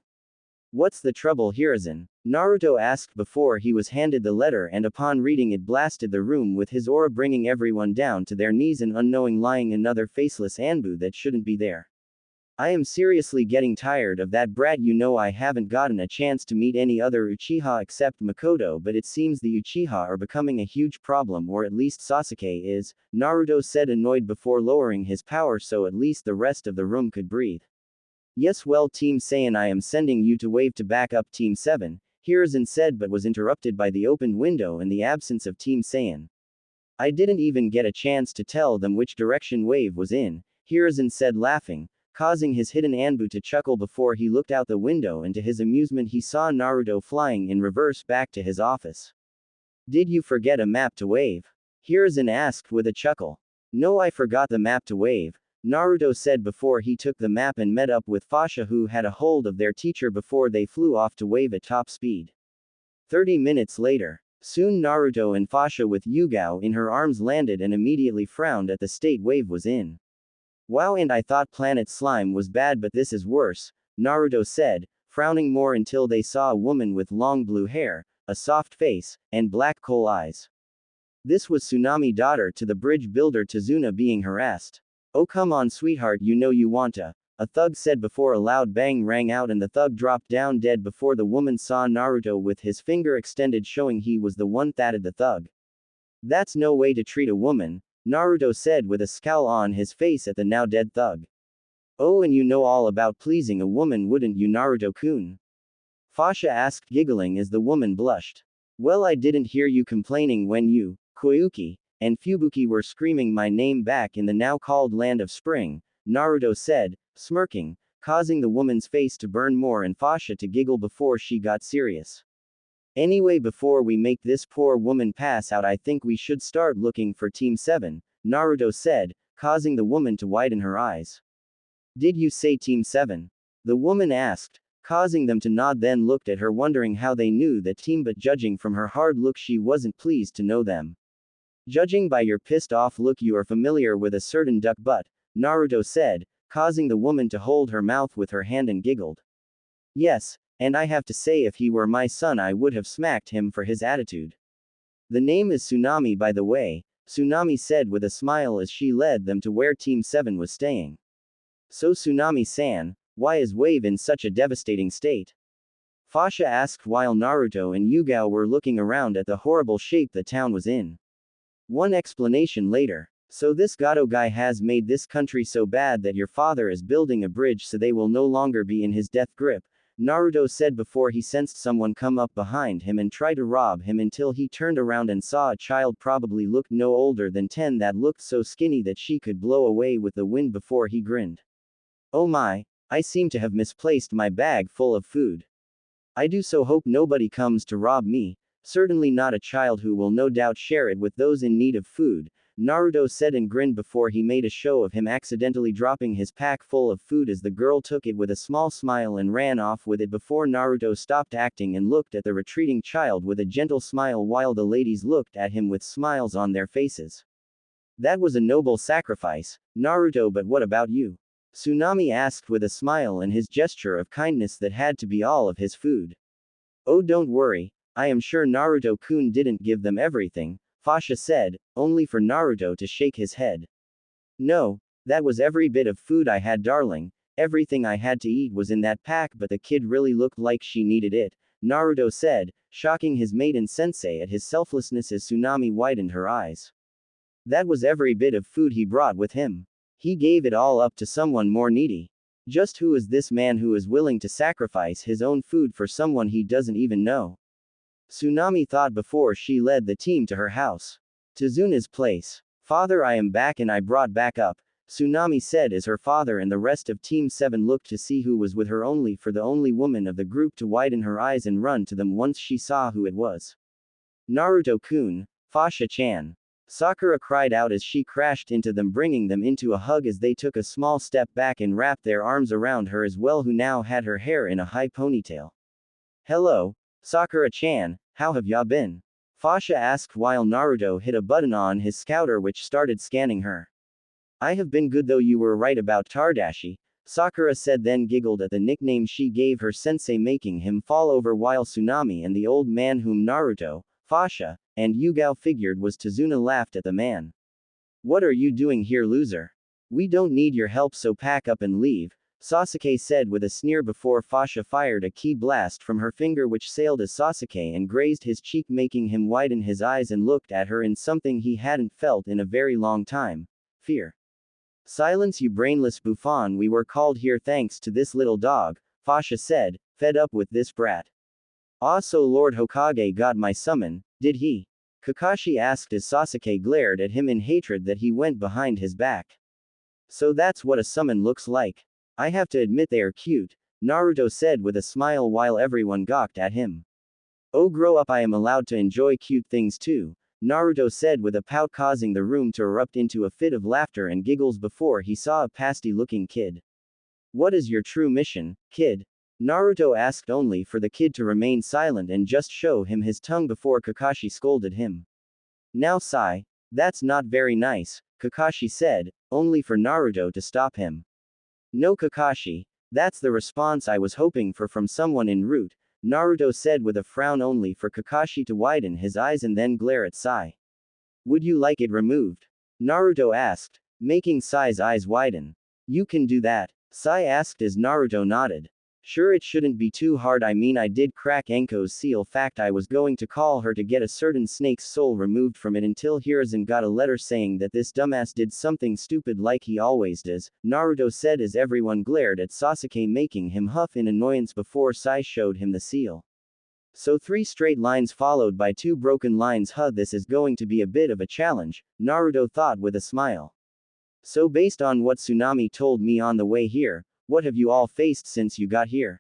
What's the trouble, Hiruzen? Naruto asked before he was handed the letter, and upon reading it blasted the room with his aura, bringing everyone down to their knees and unknowing lying another faceless Anbu that shouldn't be there. I am seriously getting tired of that brat. You know, I haven't gotten a chance to meet any other Uchiha except Makoto, but it seems the Uchiha are becoming a huge problem, or at least Sasuke is, Naruto said, annoyed before lowering his power so at least the rest of the room could breathe. Yes, well, Team Saiyan, I am sending you to wave to back up Team 7, Hiruzen said, but was interrupted by the opened window and the absence of Team Saiyan. I didn't even get a chance to tell them which direction wave was in, Hiruzen said, laughing, causing his hidden Anbu to chuckle before he looked out the window, and to his amusement he saw Naruto flying in reverse back to his office. Did you forget a map to wave? Hiruzen asked with a chuckle. No, I forgot the map to wave, Naruto said before he took the map and met up with Fasha, who had a hold of their teacher before they flew off to wave at top speed. 30 minutes later. Soon Naruto and Fasha with Yugao in her arms landed and immediately frowned at the state wave was in. Wow, and I thought Planet Slime was bad, but this is worse, Naruto said, frowning more until they saw a woman with long blue hair, a soft face, and black coal eyes. This was Tsunami, daughter to the bridge builder Tazuna, being harassed. Oh come on sweetheart, you know you want to, a thug said before a loud bang rang out and the thug dropped down dead before the woman saw Naruto with his finger extended showing he was the one thatted the thug. That's no way to treat a woman, Naruto said with a scowl on his face at the now dead thug. Oh, and you know all about pleasing a woman, wouldn't you, Naruto-kun? Fasha asked, giggling as the woman blushed. Well, I didn't hear you complaining when you, Koyuki, and Fubuki were screaming my name back in the now called land of spring, Naruto said, smirking, causing the woman's face to burn more and Fasha to giggle before she got serious. Anyway, before we make this poor woman pass out, I think we should start looking for Team 7, Naruto said, causing the woman to widen her eyes. Did you say Team 7? The woman asked, causing them to nod, then looked at her wondering how they knew that team, but judging from her hard look she wasn't pleased to know them. Judging by your pissed off look you are familiar with a certain duck butt, Naruto said, causing the woman to hold her mouth with her hand and giggled. Yes, and I have to say if he were my son I would have smacked him for his attitude. The name is Tsunami, by the way, Tsunami said with a smile as she led them to where Team 7 was staying. So Tsunami-san, why is Wave in such a devastating state? Fasha asked while Naruto and Yugao were looking around at the horrible shape the town was in. One explanation later. So this Gato guy has made this country so bad that your father is building a bridge so they will no longer be in his death grip, Naruto said before he sensed someone come up behind him and try to rob him until he turned around and saw a child probably looked no older than 10 that looked so skinny that she could blow away with the wind before he grinned. Oh my, I seem to have misplaced my bag full of food. I do so hope nobody comes to rob me, certainly not a child who will no doubt share it with those in need of food, Naruto said and grinned before he made a show of him accidentally dropping his pack full of food as the girl took it with a small smile and ran off with it before Naruto stopped acting and looked at the retreating child with a gentle smile while the ladies looked at him with smiles on their faces. That was a noble sacrifice, Naruto, but what about you? Tsunami asked with a smile and his gesture of kindness that had to be all of his food. Oh, don't worry, I am sure Naruto-kun didn't give them everything, Fasha said, only for Naruto to shake his head. No, that was every bit of food I had, darling, everything I had to eat was in that pack, but the kid really looked like she needed it, Naruto said, shocking his maiden sensei at his selflessness as Tsunami widened her eyes. That was every bit of food he brought with him. He gave it all up to someone more needy. Just who is this man who is willing to sacrifice his own food for someone he doesn't even know? Tsunami thought before she led the team to her house. Tazuna's place. Father, I am back and I brought back up, Tsunami said as her father and the rest of Team 7 looked to see who was with her, only for the only woman of the group to widen her eyes and run to them once she saw who it was. Naruto-kun, Fasha-chan. Sakura cried out as she crashed into them, bringing them into a hug as they took a small step back and wrapped their arms around her as well, who now had her hair in a high ponytail. Hello, Sakura-chan, how have ya been? Fasha asked while Naruto hit a button on his scouter which started scanning her. I have been good, though you were right about Tardashi, Sakura said, then giggled at the nickname she gave her sensei, making him fall over, while Tsunami and the old man whom Naruto, Fasha, and Yugao figured was Tazuna laughed at the man. What are you doing here, loser? We don't need your help, so pack up and leave, Sasuke said with a sneer before Fasha fired a ki blast from her finger which sailed as Sasuke and grazed his cheek, making him widen his eyes and looked at her in something he hadn't felt in a very long time: fear. Silence, you brainless bouffon, we were called here thanks to this little dog, Fasha said, fed up with this brat. Ah, so Lord Hokage got my summon, did he? Kakashi asked as Sasuke glared at him in hatred that he went behind his back. So that's what a summon looks like. I have to admit they are cute, Naruto said with a smile while everyone gawked at him. Oh, grow up, I am allowed to enjoy cute things too, Naruto said with a pout, causing the room to erupt into a fit of laughter and giggles before he saw a pasty-looking kid. What is your true mission, kid? Naruto asked, only for the kid to remain silent and just show him his tongue before Kakashi scolded him. Now sigh, that's not very nice, Kakashi said, only for Naruto to stop him. No, Kakashi, that's the response I was hoping for from someone en route, Naruto said with a frown, only for Kakashi to widen his eyes and then glare at Sai. Would you like it removed? Naruto asked, making Sai's eyes widen. You can do that, Sai asked as Naruto nodded. Sure, it shouldn't be too hard, I mean I did crack Enko's seal. Fact, I was going to call her to get a certain snake's soul removed from it until Hiruzen got a letter saying that this dumbass did something stupid like he always does, Naruto said as everyone glared at Sasuke, making him huff in annoyance before Sai showed him the seal. So 3 straight lines followed by 2 broken lines. This is going to be a bit of a challenge, Naruto thought with a smile. So based on what Tsunami told me on the way here, what have you all faced since you got here?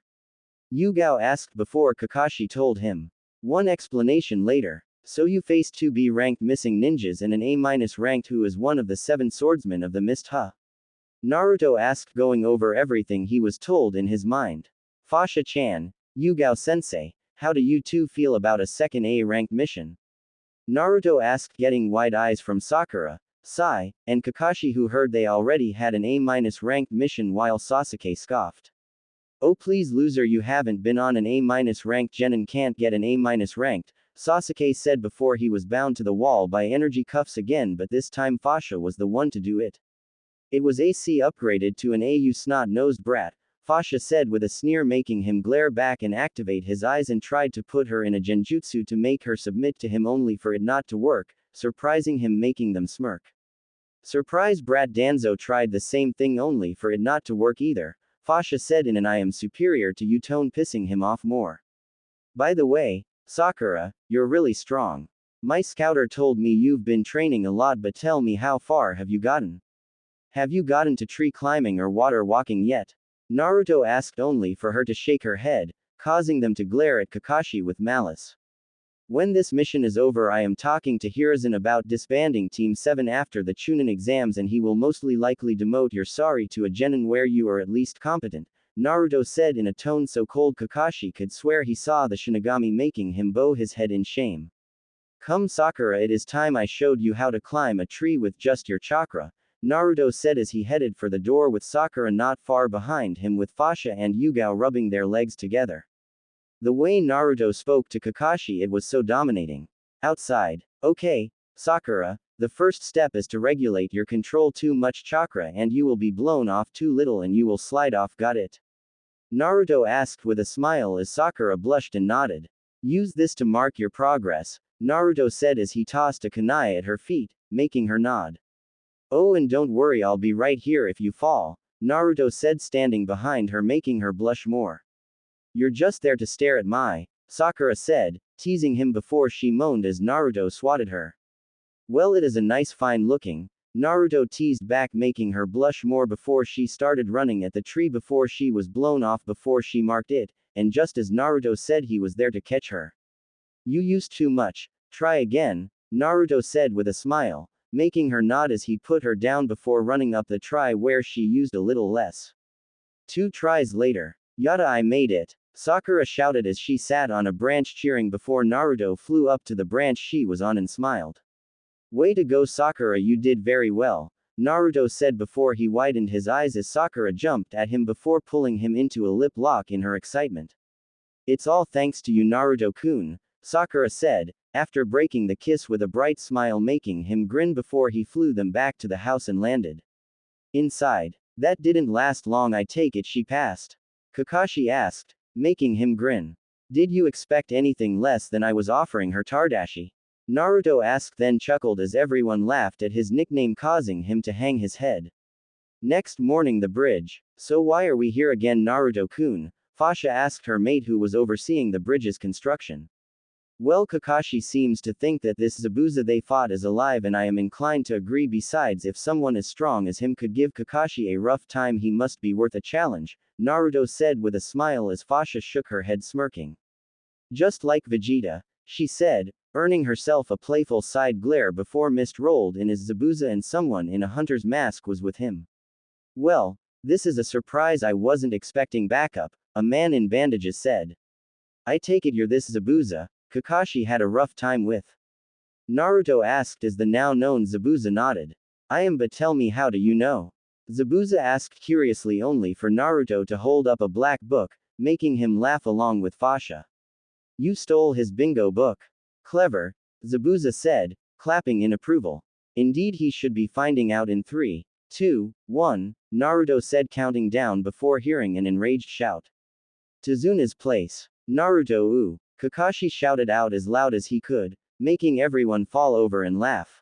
Yugao asked before Kakashi told him. One explanation later. So you faced 2 B ranked missing ninjas and an A- ranked who is one of the 7 swordsmen of the mist, huh? Naruto asked, going over everything he was told in his mind. Fasha-chan, Yugao sensei, how do you 2 feel about a second A ranked mission? Naruto asked, getting wide eyes from Sakura, Sai, and Kakashi, who heard they already had an A- ranked mission, while Sasuke scoffed. Oh please, loser, you haven't been on an A- ranked gen and can't get an A- ranked, Sasuke said before he was bound to the wall by energy cuffs again, but this time Fasha was the one to do it. It was AC upgraded to an A, you snot-nosed brat, Fasha said with a sneer, making him glare back and activate his eyes, and tried to put her in a genjutsu to make her submit to him, only for it not to work, surprising him, making them smirk. Surprise, brat. Danzo tried the same thing, only for it not to work either, Fasha said in an I am superior to you tone, pissing him off more. By the way, Sakura, you're really strong. My scouter told me you've been training a lot, but tell me, how far have you gotten? Have you gotten to tree climbing or water walking yet? Naruto asked, only for her to shake her head, causing them to glare at Kakashi with malice. When this mission is over, I am talking to Hiruzen about disbanding Team 7 after the Chunin exams, and he will mostly likely demote your Sari to a genin where you are at least competent, Naruto said in a tone so cold Kakashi could swear he saw the Shinigami, making him bow his head in shame. Come Sakura, it is time I showed you how to climb a tree with just your chakra, Naruto said as he headed for the door, with Sakura not far behind him, with Fasha and Yugao rubbing their legs together. The way Naruto spoke to Kakashi, it was so dominating. Outside. Okay, Sakura, the first step is to regulate your control. Too much chakra and you will be blown off, too little and you will slide off, got it? Naruto asked with a smile as Sakura blushed and nodded. Use this to mark your progress, Naruto said as he tossed a kunai at her feet, making her nod. Oh, and don't worry, I'll be right here if you fall, Naruto said, standing behind her, making her blush more. You're just there to stare at my, Sakura said, teasing him before she moaned as Naruto swatted her. Well, it is a nice fine looking, Naruto teased back, making her blush more before she started running at the tree before she was blown off before she marked it, and just as Naruto said he was there to catch her. You used too much, try again, Naruto said with a smile, making her nod as he put her down before running up the try where she used a little less. 2 tries later. Yada, I made it, Sakura shouted as she sat on a branch cheering before Naruto flew up to the branch she was on and smiled. Way to go Sakura, you did very well, Naruto said before he widened his eyes as Sakura jumped at him before pulling him into a lip lock in her excitement. It's all thanks to you Naruto-kun, Sakura said, after breaking the kiss with a bright smile making him grin before he flew them back to the house and landed. Inside. That didn't last long, I take it she passed? Kakashi asked, making him grin. Did you expect anything less than I was offering her Tardashi? Naruto asked then chuckled as everyone laughed at his nickname causing him to hang his head. Next morning the bridge. So why are we here again Naruto-kun? Fasha asked her mate who was overseeing the bridge's construction. Well Kakashi seems to think that this Zabuza they fought is alive and I am inclined to agree besides if someone as strong as him could give Kakashi a rough time he must be worth a challenge, Naruto said with a smile as Fasha shook her head smirking. Just like Vegeta, she said, earning herself a playful side glare before mist rolled in as Zabuza and someone in a hunter's mask was with him. Well, this is a surprise I wasn't expecting backup, a man in bandages said. I take it you're this Zabuza Kakashi had a rough time with. Naruto asked as the now known Zabuza nodded. I am, but tell me how do you know? Zabuza asked curiously only for Naruto to hold up a black book, making him laugh along with Fasha. You stole his bingo book. Clever, Zabuza said, clapping in approval. Indeed he should be finding out in 3, 2, 1, Naruto said counting down before hearing an enraged shout. To Zuna's place. Naruto ooh. Kakashi shouted out as loud as he could, making everyone fall over and laugh.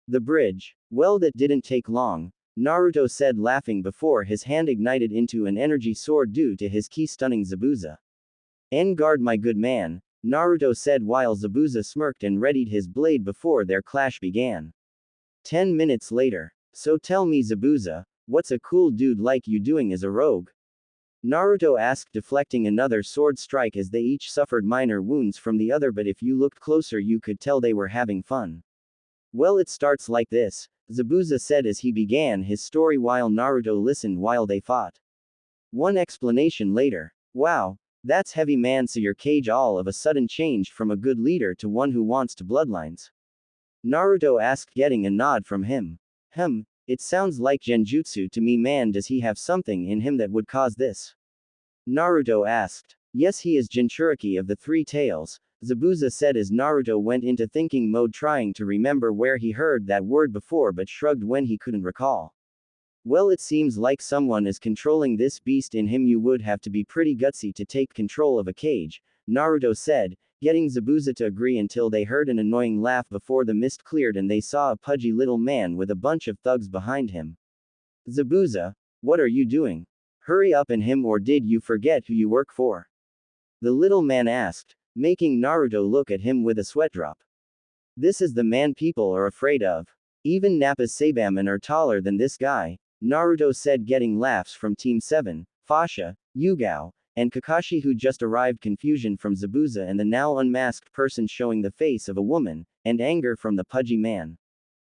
The bridge. Well, that didn't take long, Naruto said laughing before his hand ignited into an energy sword due to his ki stunning Zabuza. En garde my good man, Naruto said while Zabuza smirked and readied his blade before their clash began. 10 minutes later. So tell me Zabuza, what's a cool dude like you doing as a rogue? Naruto asked deflecting another sword strike as they each suffered minor wounds from the other, but if you looked closer you could tell they were having fun. Well, it starts like this, Zabuza said as he began his story while Naruto listened while they fought. One explanation later. Wow, that's heavy man, so your cage all of a sudden changed from a good leader to one who wants to bloodlines. Naruto asked getting a nod from him. It sounds like genjutsu to me man, does he have something in him that would cause this? Naruto asked. Yes, he is Jinchuriki of the 3 tails, Zabuza said as Naruto went into thinking mode trying to remember where he heard that word before but shrugged when he couldn't recall. Well, it seems like someone is controlling this beast in him, you would have to be pretty gutsy to take control of a cage, Naruto said, getting Zabuza to agree until they heard an annoying laugh before the mist cleared and they saw a pudgy little man with a bunch of thugs behind him. Zabuza, what are you doing? Hurry up in him, or did you forget who you work for? The little man asked, making Naruto look at him with a sweat drop. This is the man people are afraid of. Even Nappa's Sabaman are taller than this guy, Naruto said getting laughs from Team 7, Fasha, Yugao, and Kakashi who just arrived, confusion from Zabuza and the now unmasked person showing the face of a woman, and anger from the pudgy man.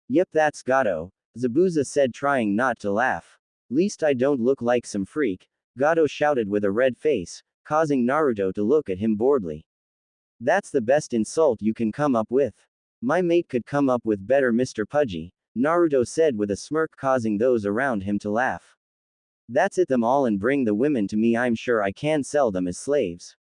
Yep, that's Gato, Zabuza said trying not to laugh. Least I don't look like some freak, Gato shouted with a red face, causing Naruto to look at him boredly. That's the best insult you can come up with. My mate could come up with better, Mr. Pudgy, Naruto said with a smirk causing those around him to laugh. That's it, them all, and bring the women to me, I'm sure I can sell them as slaves.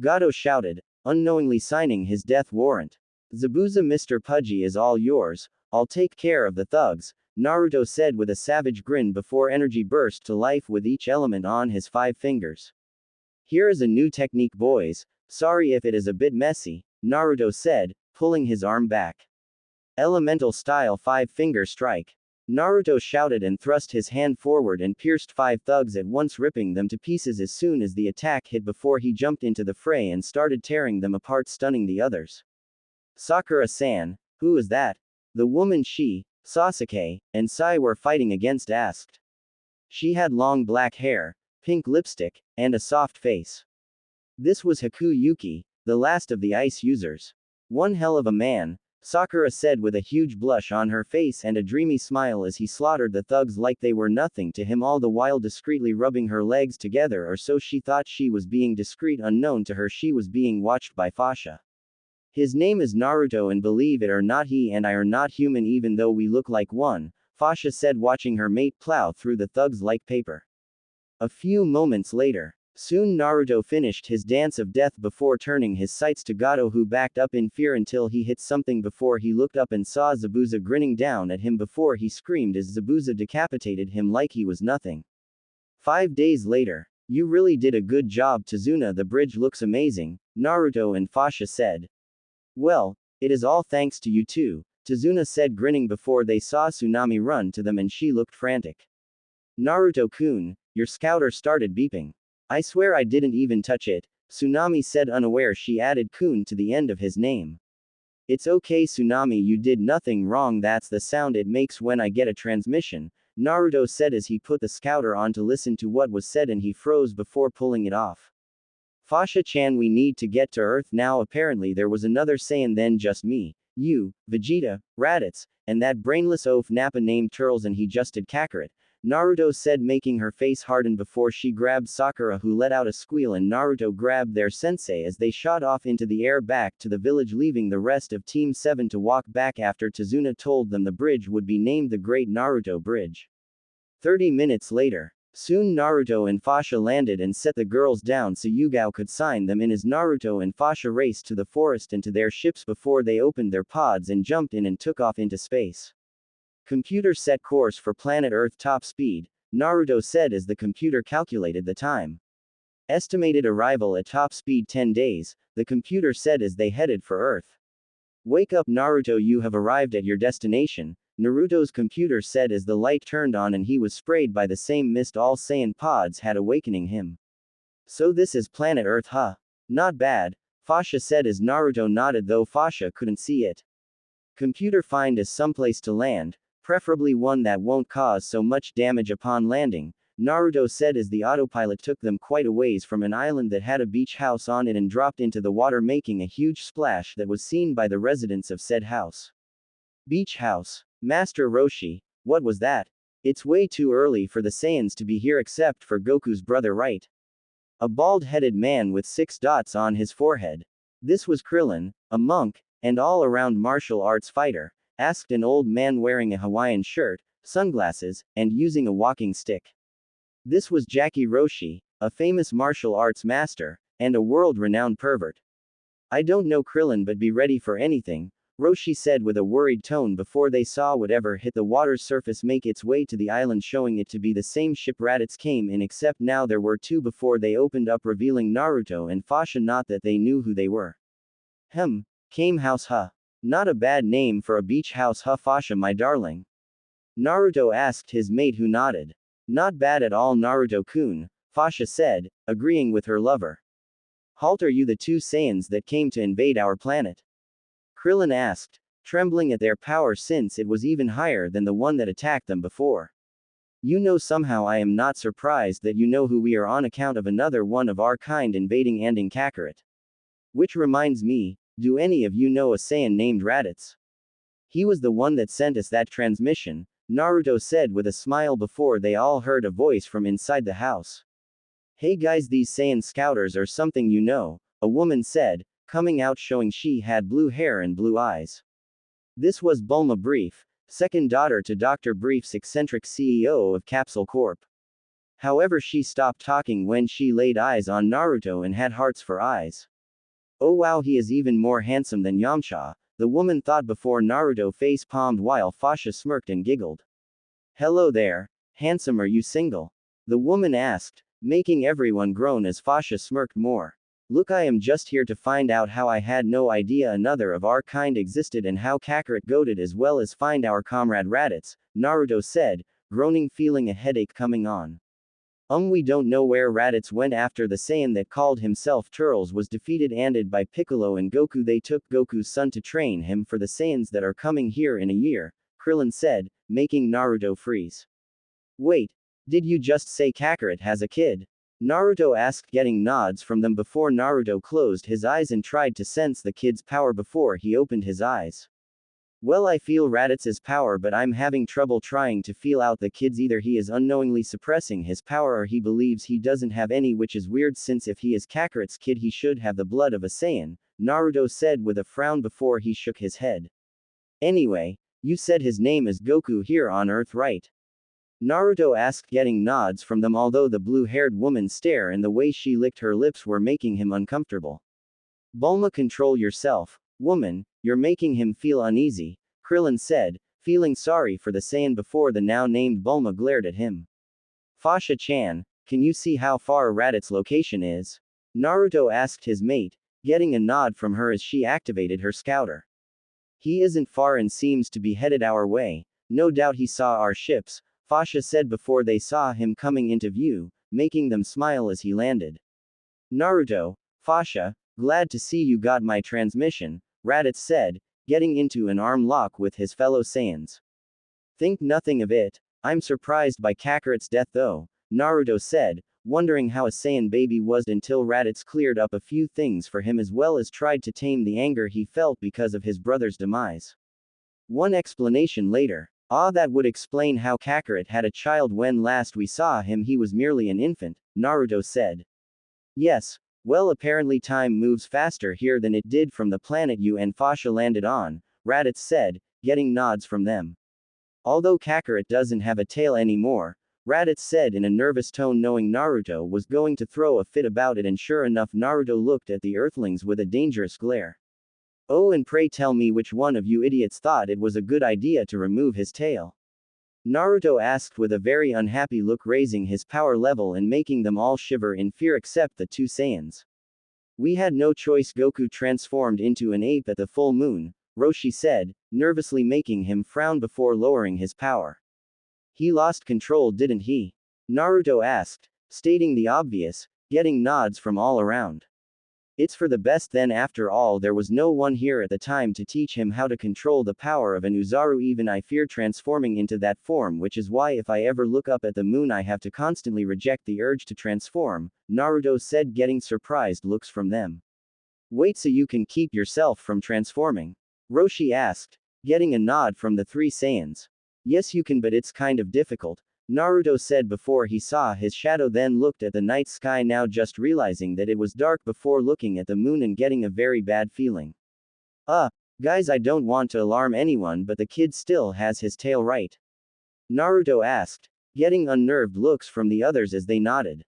Gato shouted, unknowingly signing his death warrant. Zabuza, Mr. Pudgy is all yours, I'll take care of the thugs, Naruto said with a savage grin before energy burst to life with each element on his 5 fingers. Here is a new technique boys, sorry if it is a bit messy, Naruto said, pulling his arm back. Elemental style 5-finger strike. Naruto shouted and thrust his hand forward and pierced 5 thugs at once, ripping them to pieces as soon as the attack hit before he jumped into the fray and started tearing them apart, stunning the others. Sakura-san, who is that? The woman she, Sasuke, and Sai were fighting against asked. She had long black hair, pink lipstick, and a soft face. This was Haku Yuki, the last of the ice users. One hell of a man, Sakura said with a huge blush on her face and a dreamy smile as he slaughtered the thugs like they were nothing to him, all the while discreetly rubbing her legs together, or so she thought. She was being discreet. Unknown to her, she was being watched by Fasha. His name is Naruto, and believe it or not, he and I are not human even though we look like one, Fasha said, watching her mate plow through the thugs like paper. A few moments later, soon Naruto finished his dance of death before turning his sights to Gato, who backed up in fear until he hit something before he looked up and saw Zabuza grinning down at him before he screamed as Zabuza decapitated him like he was nothing. 5 days later. You really did a good job, Tazuna. The bridge looks amazing, Naruto and Fasha said. Well, it is all thanks to you too, Tazuna said, grinning before they saw Tsunami run to them and she looked frantic. Naruto-kun, your scouter started beeping. I swear I didn't even touch it, Tsunami said, unaware she added kun to the end of his name. It's okay Tsunami, you did nothing wrong, that's the sound it makes when I get a transmission, Naruto said as he put the scouter on to listen to what was said, and he froze before pulling it off. Fasha-chan, we need to get to Earth now. Apparently there was another Saiyan than just me, you, Vegeta, Raditz, and that brainless oaf Nappa named Turles, and he just did Kakarot, Naruto said, making her face harden before she grabbed Sakura, who let out a squeal, and Naruto grabbed their sensei as they shot off into the air back to the village, leaving the rest of Team 7 to walk back after Tazuna told them the bridge would be named the Great Naruto Bridge. 30 minutes later. Soon Naruto and Fasha landed and set the girls down so Yugao could sign them in as Naruto and Fasha raced to the forest and to their ships before they opened their pods and jumped in and took off into space. Computer set course for planet Earth top speed, Naruto said as the computer calculated the time. Estimated arrival at top speed 10 days, the computer said as they headed for Earth. Wake up Naruto, you have arrived at your destination, Naruto's computer said as the light turned on and he was sprayed by the same mist all Saiyan pods had, awakening him. So this is planet Earth, huh? Not bad, Fasha said as Naruto nodded, though Fasha couldn't see it. Computer, find us someplace to land, preferably one that won't cause so much damage upon landing, Naruto said as the autopilot took them quite a ways from an island that had a beach house on it and dropped into the water, making a huge splash that was seen by the residents of said house. Beach house. Master Roshi, what was that? It's way too early for the Saiyans to be here except for Goku's brother, right? A bald-headed man with 6 dots on his forehead. This was Krillin, a monk, and all-around martial arts fighter, asked an old man wearing a Hawaiian shirt, sunglasses, and using a walking stick. This was Jackie Roshi, a famous martial arts master, and a world-renowned pervert. I don't know Krillin, but be ready for anything, Roshi said with a worried tone before they saw whatever hit the water's surface make its way to the island, showing it to be the same ship Raditz came in, except now there were 2 before they opened up, revealing Naruto and Fasha, not that they knew who they were. Came house, huh? Not a bad name for a beach house, huh Fasha, my darling? Naruto asked his mate, who nodded. Not bad at all Naruto-kun, Fasha said, agreeing with her lover. Halt, are you the 2 Saiyans that came to invade our planet? Krillin asked, trembling at their power since it was even higher than the one that attacked them before. You know, somehow I am not surprised that you know who we are on account of another one of our kind invading Anding Kakarot. Which reminds me, do any of you know a Saiyan named Raditz? He was the one that sent us that transmission, Naruto said with a smile before they all heard a voice from inside the house. Hey guys, these Saiyan scouters are something, you know, a woman said, coming out showing she had blue hair and blue eyes. This was Bulma Brief, second daughter to Dr. Brief's eccentric CEO of Capsule Corp. However, she stopped talking when she laid eyes on Naruto and had hearts for eyes. Oh wow, he is even more handsome than Yamcha, the woman thought before Naruto face-palmed while Fasha smirked and giggled. Hello there, handsome, are you single? The woman asked, making everyone groan as Fasha smirked more. Look, I am just here to find out how I had no idea another of our kind existed and how Kakarot goaded, as well as find our comrade Raditz, Naruto said, groaning, feeling a headache coming on. We don't know where Raditz went after the Saiyan that called himself Turles was defeated and by Piccolo and Goku. They took Goku's son to train him for the Saiyans that are coming here in a year, Krillin said, making Naruto freeze. Wait, did you just say Kakarot has a kid? Naruto asked, getting nods from them before Naruto closed his eyes and tried to sense the kid's power before he opened his eyes. Well, I feel Raditz' power, but I'm having trouble trying to feel out the kid's. Either he is unknowingly suppressing his power or he believes he doesn't have any, which is weird since if he is Kakarot's kid he should have the blood of a Saiyan, Naruto said with a frown before he shook his head. Anyway, you said his name is Goku here on Earth, right? Naruto asked, getting nods from them, although the blue-haired woman's stare and the way she licked her lips were making him uncomfortable. Bulma, control yourself, woman, you're making him feel uneasy, Krillin said, feeling sorry for the Saiyan before the now named Bulma glared at him. Fasha-chan, can you see how far Raditz's location is? Naruto asked his mate, getting a nod from her as she activated her scouter. He isn't far and seems to be headed our way, no doubt he saw our ships, Fasha said before they saw him coming into view, making them smile as he landed. Naruto, Fasha, glad to see you got my transmission, Raditz said, getting into an arm lock with his fellow Saiyans. Think nothing of it, I'm surprised by Kakarot's death though, Naruto said, wondering how a Saiyan baby was until Raditz cleared up a few things for him as well as tried to tame the anger he felt because of his brother's demise. One explanation later. That would explain how Kakarot had a child when last we saw him he was merely an infant, Naruto said. Yes, well apparently time moves faster here than it did from the planet you and Fasha landed on, Raditz said, getting nods from them. Although Kakarot doesn't have a tail anymore, Raditz said in a nervous tone knowing Naruto was going to throw a fit about it, and sure enough Naruto looked at the Earthlings with a dangerous glare. Oh, and pray tell me which one of you idiots thought it was a good idea to remove his tail? Naruto asked with a very unhappy look, raising his power level and making them all shiver in fear except the two Saiyans. We had no choice. Goku transformed into an ape at the full moon, Roshi said, nervously making him frown before lowering his power. He lost control, didn't he? Naruto asked, stating the obvious, getting nods from all around. It's for the best then, after all there was no one here at the time to teach him how to control the power of an Uzaru. Even I fear transforming into that form, which is why if I ever look up at the moon I have to constantly reject the urge to transform, Naruto said, getting surprised looks from them. Wait, so you can keep yourself from transforming? Roshi asked, getting a nod from the three Saiyans. Yes you can, but it's kind of difficult, Naruto said before he saw his shadow, then looked at the night sky, now just realizing that it was dark before looking at the moon and getting a very bad feeling. Guys, I don't want to alarm anyone, but the kid still has his tail, right? Naruto asked, getting unnerved looks from the others as they nodded.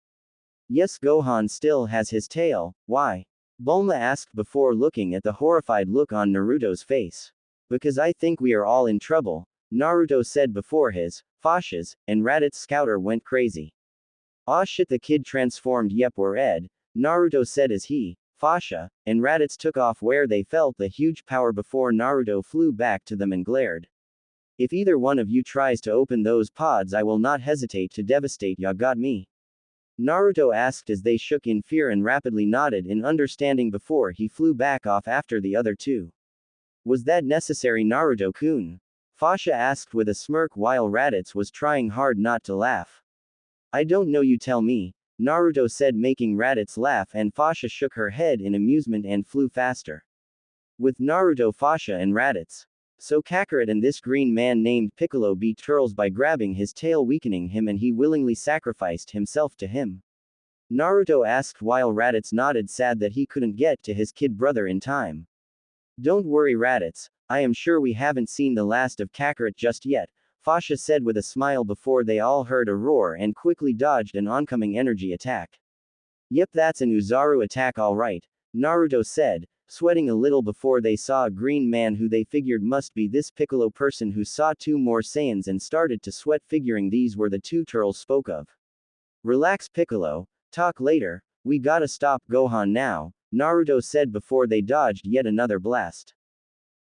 Yes, Gohan still has his tail. Why? Bulma asked before looking at the horrified look on Naruto's face. Because I think we are all in trouble, Naruto said before his, Fasha's, and Raditz's scouter went crazy. Aw shit, the kid transformed. Yep, we're Ed, Naruto said as he, Fasha, and Raditz took off where they felt the huge power before Naruto flew back to them and glared. If either one of you tries to open those pods I will not hesitate to devastate ya, got me? Naruto asked as they shook in fear and rapidly nodded in understanding before he flew back off after the other two. Was that necessary, Naruto-kun? Fasha asked with a smirk while Raditz was trying hard not to laugh. I don't know, you tell me, Naruto said, making Raditz laugh, and Fasha shook her head in amusement and flew faster. With Naruto, Fasha, and Raditz. So Kakarot and this green man named Piccolo beat Turles by grabbing his tail, weakening him, and he willingly sacrificed himself to him? Naruto asked while Raditz nodded, sad that he couldn't get to his kid brother in time. Don't worry, Raditz, I am sure we haven't seen the last of Kakarot just yet, Fasha said with a smile before they all heard a roar and quickly dodged an oncoming energy attack. Yep, that's an Uzaru attack alright, Naruto said, sweating a little before they saw a green man who they figured must be this Piccolo person, who saw two more Saiyans and started to sweat, figuring these were the two Turles spoke of. Relax, Piccolo, talk later, we gotta stop Gohan now, Naruto said before they dodged yet another blast.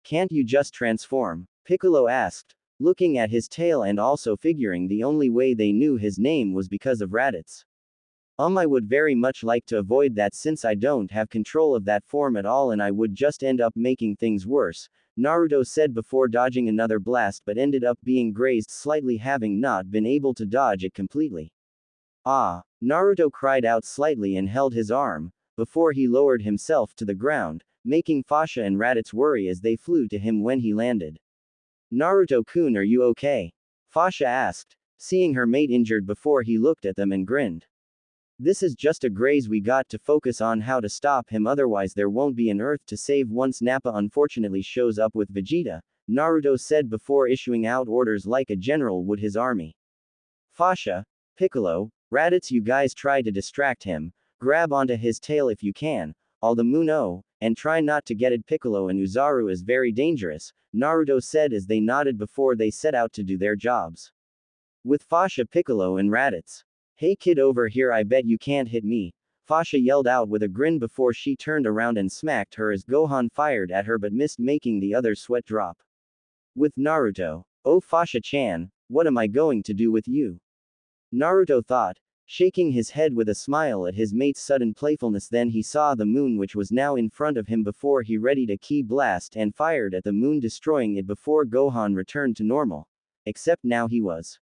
Can't you just transform? Piccolo asked, looking at his tail and also figuring the only way they knew his name was because of Raditz. I would very much like to avoid that, since I don't have control of that form at all and I would just end up making things worse, Naruto said before dodging another blast but ended up being grazed slightly, having not been able to dodge it completely. Naruto cried out slightly and held his arm, before he lowered himself to the ground, making Fasha and Raditz worry as they flew to him when he landed. Naruto-kun, are you okay? Fasha asked, seeing her mate injured before he looked at them and grinned. This is just a graze, we got to focus on how to stop him, otherwise there won't be an Earth to save once Nappa unfortunately shows up with Vegeta, Naruto said before issuing out orders like a general would his army. Fasha, Piccolo, Raditz, you guys try to distract him, grab onto his tail if you can, all the Muno, and try not to get it. Piccolo and Uzaru is very dangerous, Naruto said as they nodded before they set out to do their jobs. With Fasha, Piccolo and Raditz. Hey kid, over here, I bet you can't hit me, Fasha yelled out with a grin before she turned around and smacked her as Gohan fired at her but missed, making the other's sweat drop. With Naruto. Oh Fasha-chan, what am I going to do with you? Naruto thought, shaking his head with a smile at his mate's sudden playfulness. Then he saw the moon, which was now in front of him before he readied a ki blast and fired at the moon, destroying it before Gohan returned to normal. Except now he was.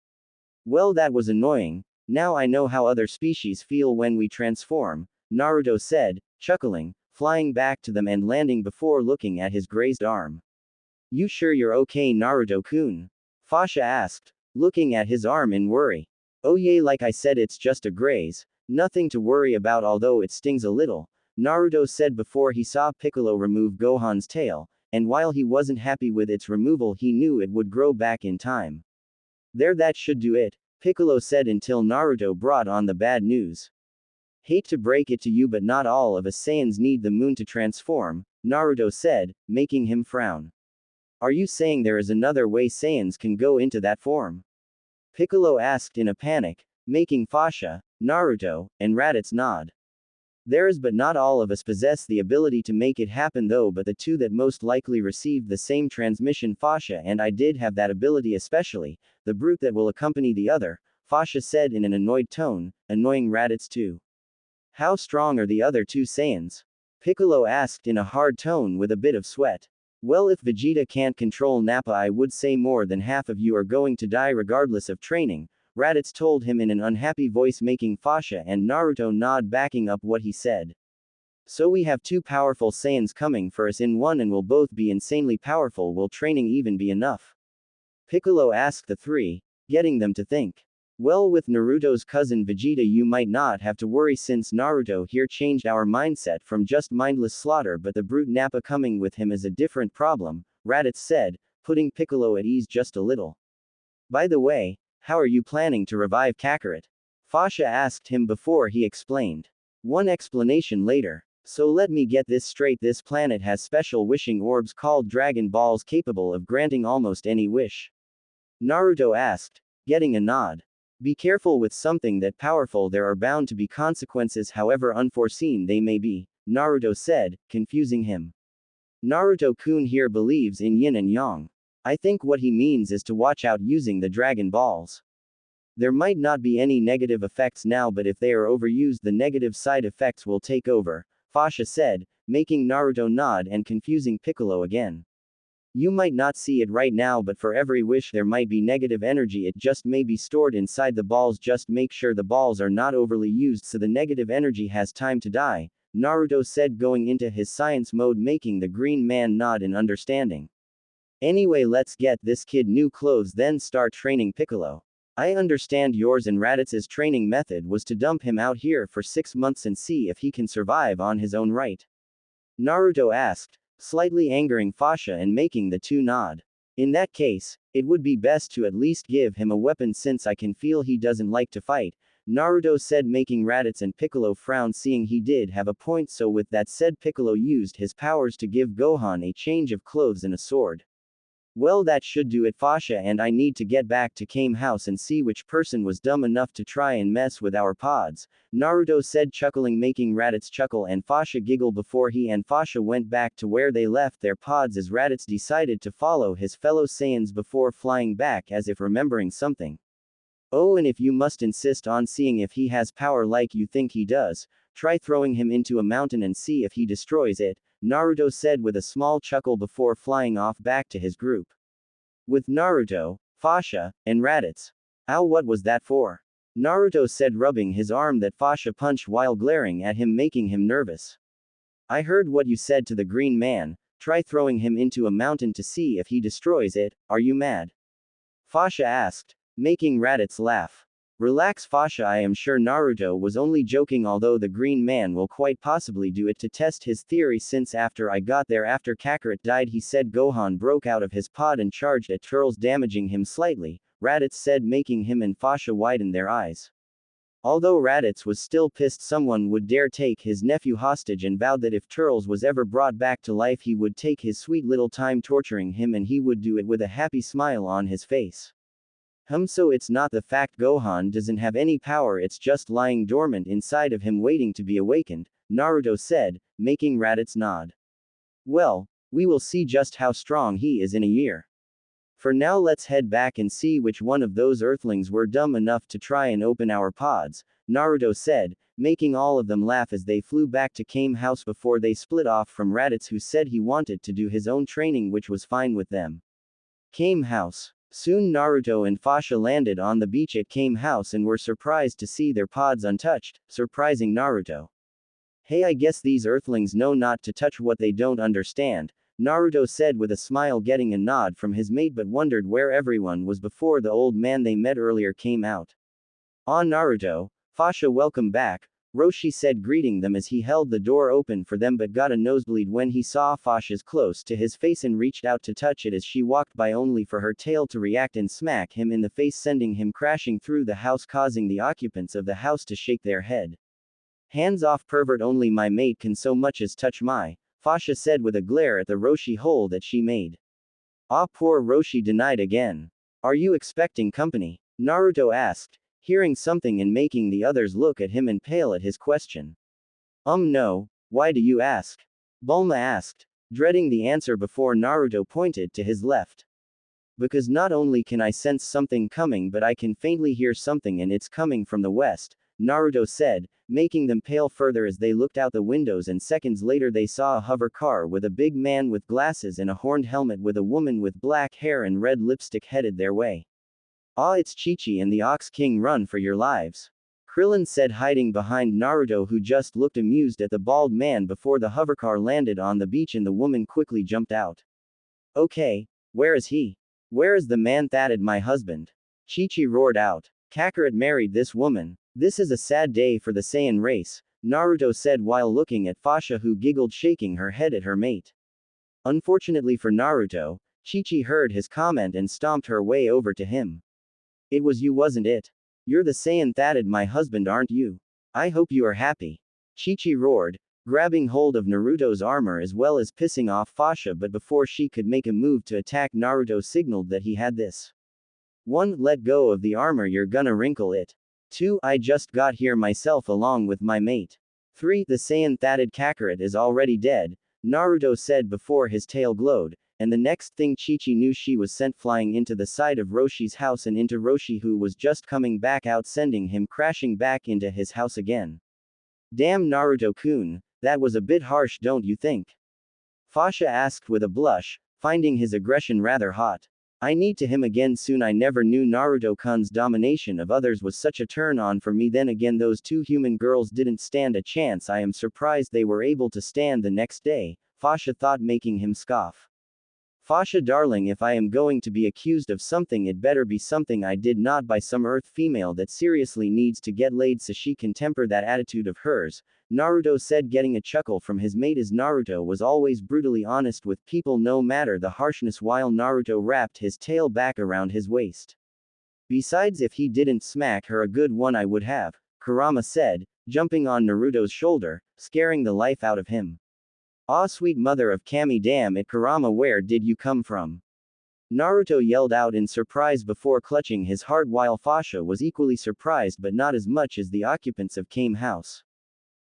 Well, that was annoying. Now I know how other species feel when we transform, Naruto said, chuckling, flying back to them and landing before looking at his grazed arm. You sure you're okay, Naruto-kun? Fasha asked, looking at his arm in worry. Oh yeah, like I said, it's just a graze, nothing to worry about, although it stings a little, Naruto said before he saw Piccolo remove Gohan's tail, and while he wasn't happy with its removal, he knew it would grow back in time. There, that should do it, Piccolo said until Naruto brought on the bad news. Hate to break it to you, but not all of us Saiyans need the moon to transform, Naruto said, making him frown. Are you saying there is another way Saiyans can go into that form? Piccolo asked in a panic, making Fasha, Naruto, and Raditz nod. There is, but not all of us possess the ability to make it happen though, but the two that most likely received the same transmission, Fasha and I, did have that ability, especially the brute that will accompany the other, Fasha said in an annoyed tone, annoying Raditz too. How strong are the other two Saiyans? Piccolo asked in a hard tone with a bit of sweat. Well, if Vegeta can't control Nappa, I would say more than half of you are going to die regardless of training, Raditz told him in an unhappy voice, making Fasha and Naruto nod, backing up what he said. So we have two powerful Saiyans coming for us in one, and will both be insanely powerful. Will training even be enough? Piccolo asked the three, getting them to think. Well, with Naruto's cousin Vegeta you might not have to worry, since Naruto here changed our mindset from just mindless slaughter, but the brute Nappa coming with him is a different problem, Raditz said, putting Piccolo at ease just a little. By the way, how are you planning to revive Kakarot? Fasha asked him before he explained. One explanation later. So let me get this straight, this planet has special wishing orbs called Dragon Balls capable of granting almost any wish. Naruto asked, getting a nod. Be careful with something that powerful, there are bound to be consequences however unforeseen they may be, Naruto said, confusing him. Naruto-kun here believes in yin and yang. I think what he means is to watch out using the Dragon Balls. There might not be any negative effects now, but if they are overused the negative side effects will take over, Fasha said, making Naruto nod and confusing Piccolo again. You might not see it right now, but for every wish there might be negative energy, it just may be stored inside the balls. Just make sure the balls are not overly used so the negative energy has time to die, Naruto said, going into his science mode, making the green man nod in understanding. Anyway, let's get this kid new clothes then start training Piccolo. I understand yours and Raditz's training method was to dump him out here for 6 months and see if he can survive on his own right. Naruto asked, slightly angering Fasha and making the two nod. In that case, it would be best to at least give him a weapon since I can feel he doesn't like to fight, Naruto said, making Raditz and Piccolo frown, seeing he did have a point. So with that said, Piccolo used his powers to give Gohan a change of clothes and a sword. Well, that should do it. Fasha and I need to get back to Kame House and see which person was dumb enough to try and mess with our pods, Naruto said, chuckling, making Raditz chuckle and Fasha giggle before he and Fasha went back to where they left their pods as Raditz decided to follow his fellow Saiyans before flying back as if remembering something. Oh, and if you must insist on seeing if he has power like you think he does, try throwing him into a mountain and see if he destroys it, Naruto said with a small chuckle before flying off back to his group. With Naruto, Fasha, and Raditz. Ow, what was that for? Naruto said, rubbing his arm that Fasha punched while glaring at him, making him nervous. I heard what you said to the green man, Try throwing him into a mountain to see if he destroys it. Are you mad? Fasha asked, making Raditz laugh. Relax Fasha, I am sure Naruto was only joking, although the green man will quite possibly do it to test his theory, since after I got there after Kakarot died he said Gohan broke out of his pod and charged at Turles, damaging him slightly, Raditz said, making him and Fasha widen their eyes. Although Raditz was still pissed someone would dare take his nephew hostage, and vowed that if Turles was ever brought back to life he would take his sweet little time torturing him, and he would do it with a happy smile on his face. So it's not the fact Gohan doesn't have any power, it's just lying dormant inside of him waiting to be awakened, Naruto said, making Raditz nod. Well, we will see just how strong he is in a year. For now let's head back and see which one of those earthlings were dumb enough to try and open our pods, Naruto said, making all of them laugh as they flew back to Kame House before they split off from Raditz, who said he wanted to do his own training, which was fine with them. Kame House. Soon Naruto and Fasha landed on the beach at Kame House and were surprised to see their pods untouched, surprising Naruto. Hey, I guess these earthlings know not to touch what they don't understand, Naruto said with a smile, getting a nod from his mate, but wondered where everyone was before the old man they met earlier came out. Ah Naruto, Fasha, welcome back, Roshi said, greeting them as he held the door open for them but got a nosebleed when he saw Fasha's close to his face and reached out to touch it as she walked by, only for her tail to react and smack him in the face, sending him crashing through the house, causing the occupants of the house to shake their head. Hands off, pervert, only my mate can so much as touch my, Fasha said with a glare at the Roshi hole that she made. Ah, poor Roshi denied again. Are you expecting company? Naruto asked, hearing something and making the others look at him and pale at his question. No, why do you ask? Bulma asked, dreading the answer before Naruto pointed to his left. Because not only can I sense something coming, but I can faintly hear something, and it's coming from the west, Naruto said, making them pale further as they looked out the windows, and seconds later they saw a hover car with a big man with glasses and a horned helmet with a woman with black hair and red lipstick headed their way. Ah, it's Chi-Chi and the Ox King, run for your lives. Krillin said, hiding behind Naruto, who just looked amused at the bald man before the hovercar landed on the beach and the woman quickly jumped out. Okay, where is he? Where is the man that'd my husband? Chi-Chi roared out. Kakarot married this woman. This is a sad day for the Saiyan race, Naruto said while looking at Fasha, who giggled, shaking her head at her mate. Unfortunately for Naruto, Chi-Chi heard his comment and stomped her way over to him. It was you, wasn't it? You're the Saiyan that'd my husband, aren't you? I hope you are happy. Chi-Chi roared, grabbing hold of Naruto's armor as well as pissing off Fasha, but before she could make a move to attack, Naruto signaled that he had this. 1. Let go of the armor, you're gonna wrinkle it. 2. I just got here myself along with my mate. 3. The Saiyan that'd Kakarot is already dead, Naruto said before his tail glowed, and the next thing Chi-Chi knew she was sent flying into the side of Roshi's house and into Roshi, who was just coming back out, sending him crashing back into his house again. Damn Naruto-kun, that was a bit harsh, don't you think? Fasha asked with a blush, finding his aggression rather hot. I need to him again soon. I never knew Naruto-kun's domination of others was such a turn-on for me. Then again, those two human girls didn't stand a chance. I am surprised they were able to stand the next day, Fasha thought, making him scoff. Fasha darling, if I am going to be accused of something, it better be something I did not by some earth female that seriously needs to get laid so she can temper that attitude of hers, Naruto said, getting a chuckle from his mate, as Naruto was always brutally honest with people no matter the harshness, while Naruto wrapped his tail back around his waist. Besides, if he didn't smack her a good one I would have, Kurama said, jumping on Naruto's shoulder, scaring the life out of him. Ah, sweet mother of Kami, damn it Kurama, where did you come from? Naruto yelled out in surprise before clutching his heart, while Fasha was equally surprised but not as much as the occupants of Kame House.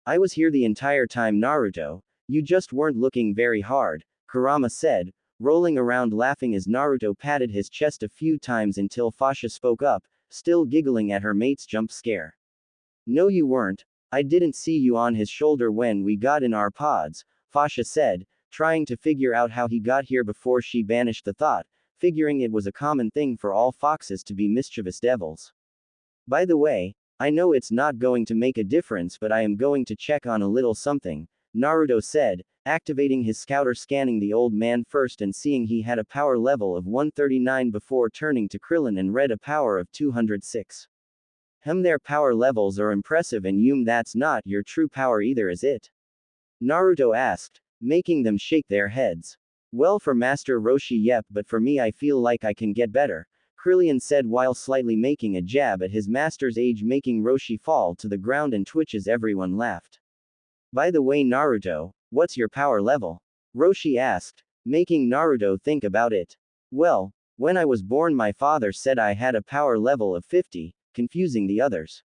I was here the entire time, Naruto, you just weren't looking very hard, Kurama said, rolling around laughing as Naruto patted his chest a few times until Fasha spoke up, still giggling at her mate's jump scare. No you weren't, I didn't see you on his shoulder when we got in our pods, Fasha said, trying to figure out how he got here before she banished the thought, figuring it was a common thing for all foxes to be mischievous devils. By the way, I know it's not going to make a difference, but I am going to check on a little something, Naruto said, activating his scouter, scanning the old man first and seeing he had a power level of 139 before turning to Krillin and read a power of 206. Their power levels are impressive, and that's not your true power either, is it? Naruto asked, making them shake their heads. Well, for Master Roshi, yep, but for me I feel like I can get better, Krillin said while slightly making a jab at his master's age, making Roshi fall to the ground and twitch as everyone laughed. By the way, Naruto, what's your power level? Roshi asked, making Naruto think about it. Well, when I was born my father said I had a power level of 50, confusing the others.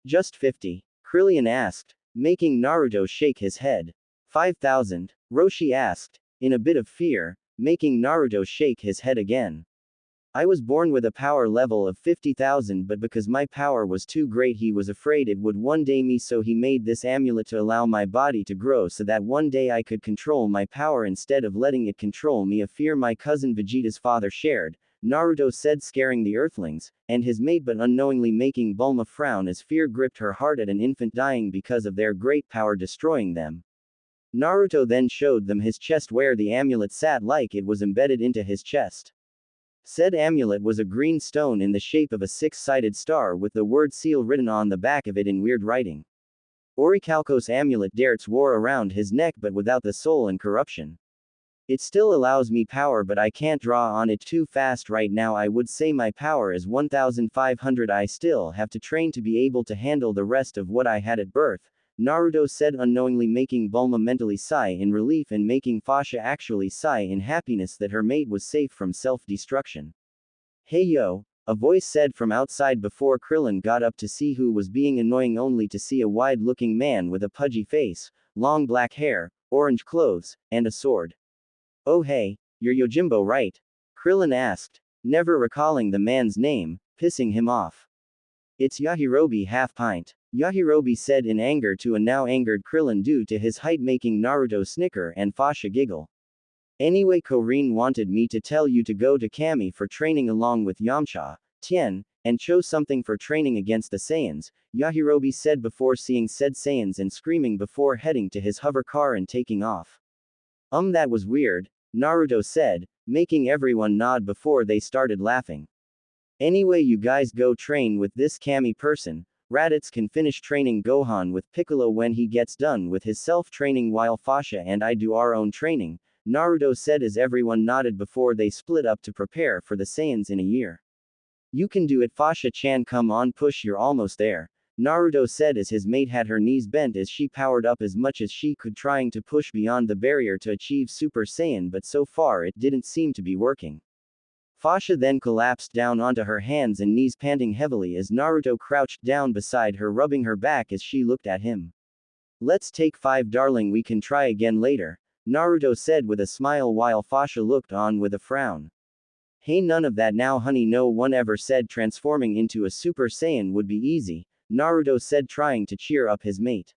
Just 50? Krillin asked, making Naruto shake his head. 5,000? Roshi asked, in a bit of fear, making Naruto shake his head again. I was born with a power level of 50,000, but because my power was too great he was afraid it would one day me, so he made this amulet to allow my body to grow so that one day I could control my power instead of letting it control me, a fear my cousin Vegeta's father shared, Naruto said, scaring the Earthlings and his mate but unknowingly making Bulma frown as fear gripped her heart at an infant dying because of their great power destroying them. Naruto then showed them his chest where the amulet sat like it was embedded into his chest. Said amulet was a green stone in the shape of a six-sided star with the word seal written on the back of it in weird writing. Orichalcos amulet Darts wore around his neck but without the soul and corruption. It still allows me power, but I can't draw on it too fast right now. I would say my power is 1,500. I still have to train to be able to handle the rest of what I had at birth, Naruto said, unknowingly making Bulma mentally sigh in relief and making Fasha actually sigh in happiness that her mate was safe from self-destruction. Hey yo, a voice said from outside before Krillin got up to see who was being annoying, only to see a wide-looking man with a pudgy face, long black hair, orange clothes, and a sword. Oh hey, you're Yojimbo, right? Krillin asked, never recalling the man's name, pissing him off. It's Yajirobe Half Pint, Yajirobe said in anger to a now angered Krillin due to his height, making Naruto snicker and Fasha giggle. Anyway, Korin wanted me to tell you to go to Kami for training along with Yamcha, Tien, and Cho something for training against the Saiyans, Yajirobe said before seeing said Saiyans and screaming before heading to his hover car and taking off. That was weird, Naruto said, making everyone nod before they started laughing. Anyway, you guys go train with this Kami person. Raditz can finish training Gohan with Piccolo when he gets done with his self-training, while Fasha and I do our own training, Naruto said as everyone nodded before they split up to prepare for the Saiyans in a year. You can do it, Fasha-chan, come on, push, you're almost there, Naruto said as his mate had her knees bent as she powered up as much as she could, trying to push beyond the barrier to achieve Super Saiyan, but so far it didn't seem to be working. Fasha then collapsed down onto her hands and knees, panting heavily as Naruto crouched down beside her, rubbing her back as she looked at him. Let's take 5, darling, we can try again later, Naruto said with a smile while Fasha looked on with a frown. Hey, none of that now, honey, no one ever said transforming into a Super Saiyan would be easy, Naruto said, trying to cheer up his mate.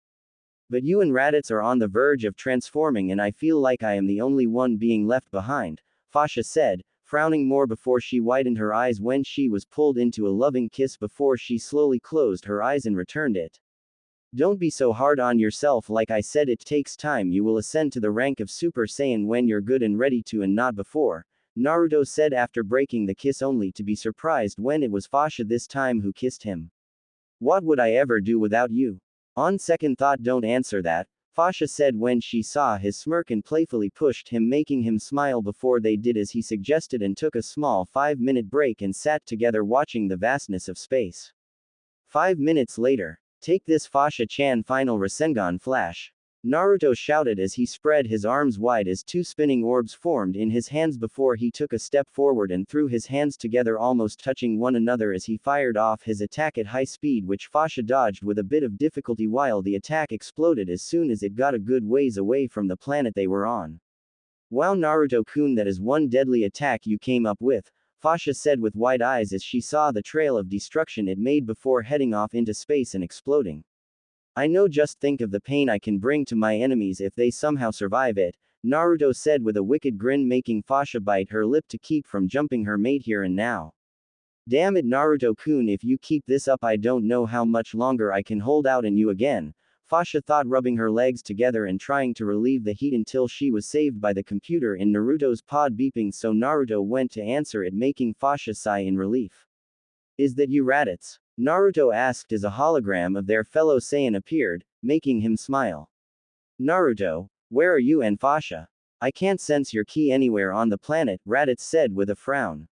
But you and Raditz are on the verge of transforming and I feel like I am the only one being left behind, Fasha said, frowning more before she widened her eyes when she was pulled into a loving kiss before she slowly closed her eyes and returned it. Don't be so hard on yourself, like I said, it takes time. You will ascend to the rank of Super Saiyan when you're good and ready to, and not before, Naruto said after breaking the kiss, only to be surprised when it was Fasha this time who kissed him. What would I ever do without you? On second thought, don't answer that, Fasha said when she saw his smirk and playfully pushed him, making him smile before they did as he suggested, and took a small 5-minute break and sat together watching the vastness of space. 5 minutes later. Take this, Fasha-chan, final Rasengan flash, Naruto shouted as he spread his arms wide as 2 spinning orbs formed in his hands before he took a step forward and threw his hands together, almost touching one another as he fired off his attack at high speed, which Fasha dodged with a bit of difficulty while the attack exploded as soon as it got a good ways away from the planet they were on. Wow, Naruto-kun, that is one deadly attack you came up with, Fasha said with wide eyes as she saw the trail of destruction it made before heading off into space and exploding. I know, just think of the pain I can bring to my enemies if they somehow survive it, Naruto said with a wicked grin, making Fasha bite her lip to keep from jumping her mate here and now. Damn it, Naruto-kun, if you keep this up I don't know how much longer I can hold out on you again, Fasha thought, rubbing her legs together and trying to relieve the heat until she was saved by the computer in Naruto's pod beeping, so Naruto went to answer it, making Fasha sigh in relief. Is that you, Raditz? Naruto asked as a hologram of their fellow Saiyan appeared, making him smile. Naruto, where are you and Fasha? I can't sense your ki anywhere on the planet, Raditz said with a frown.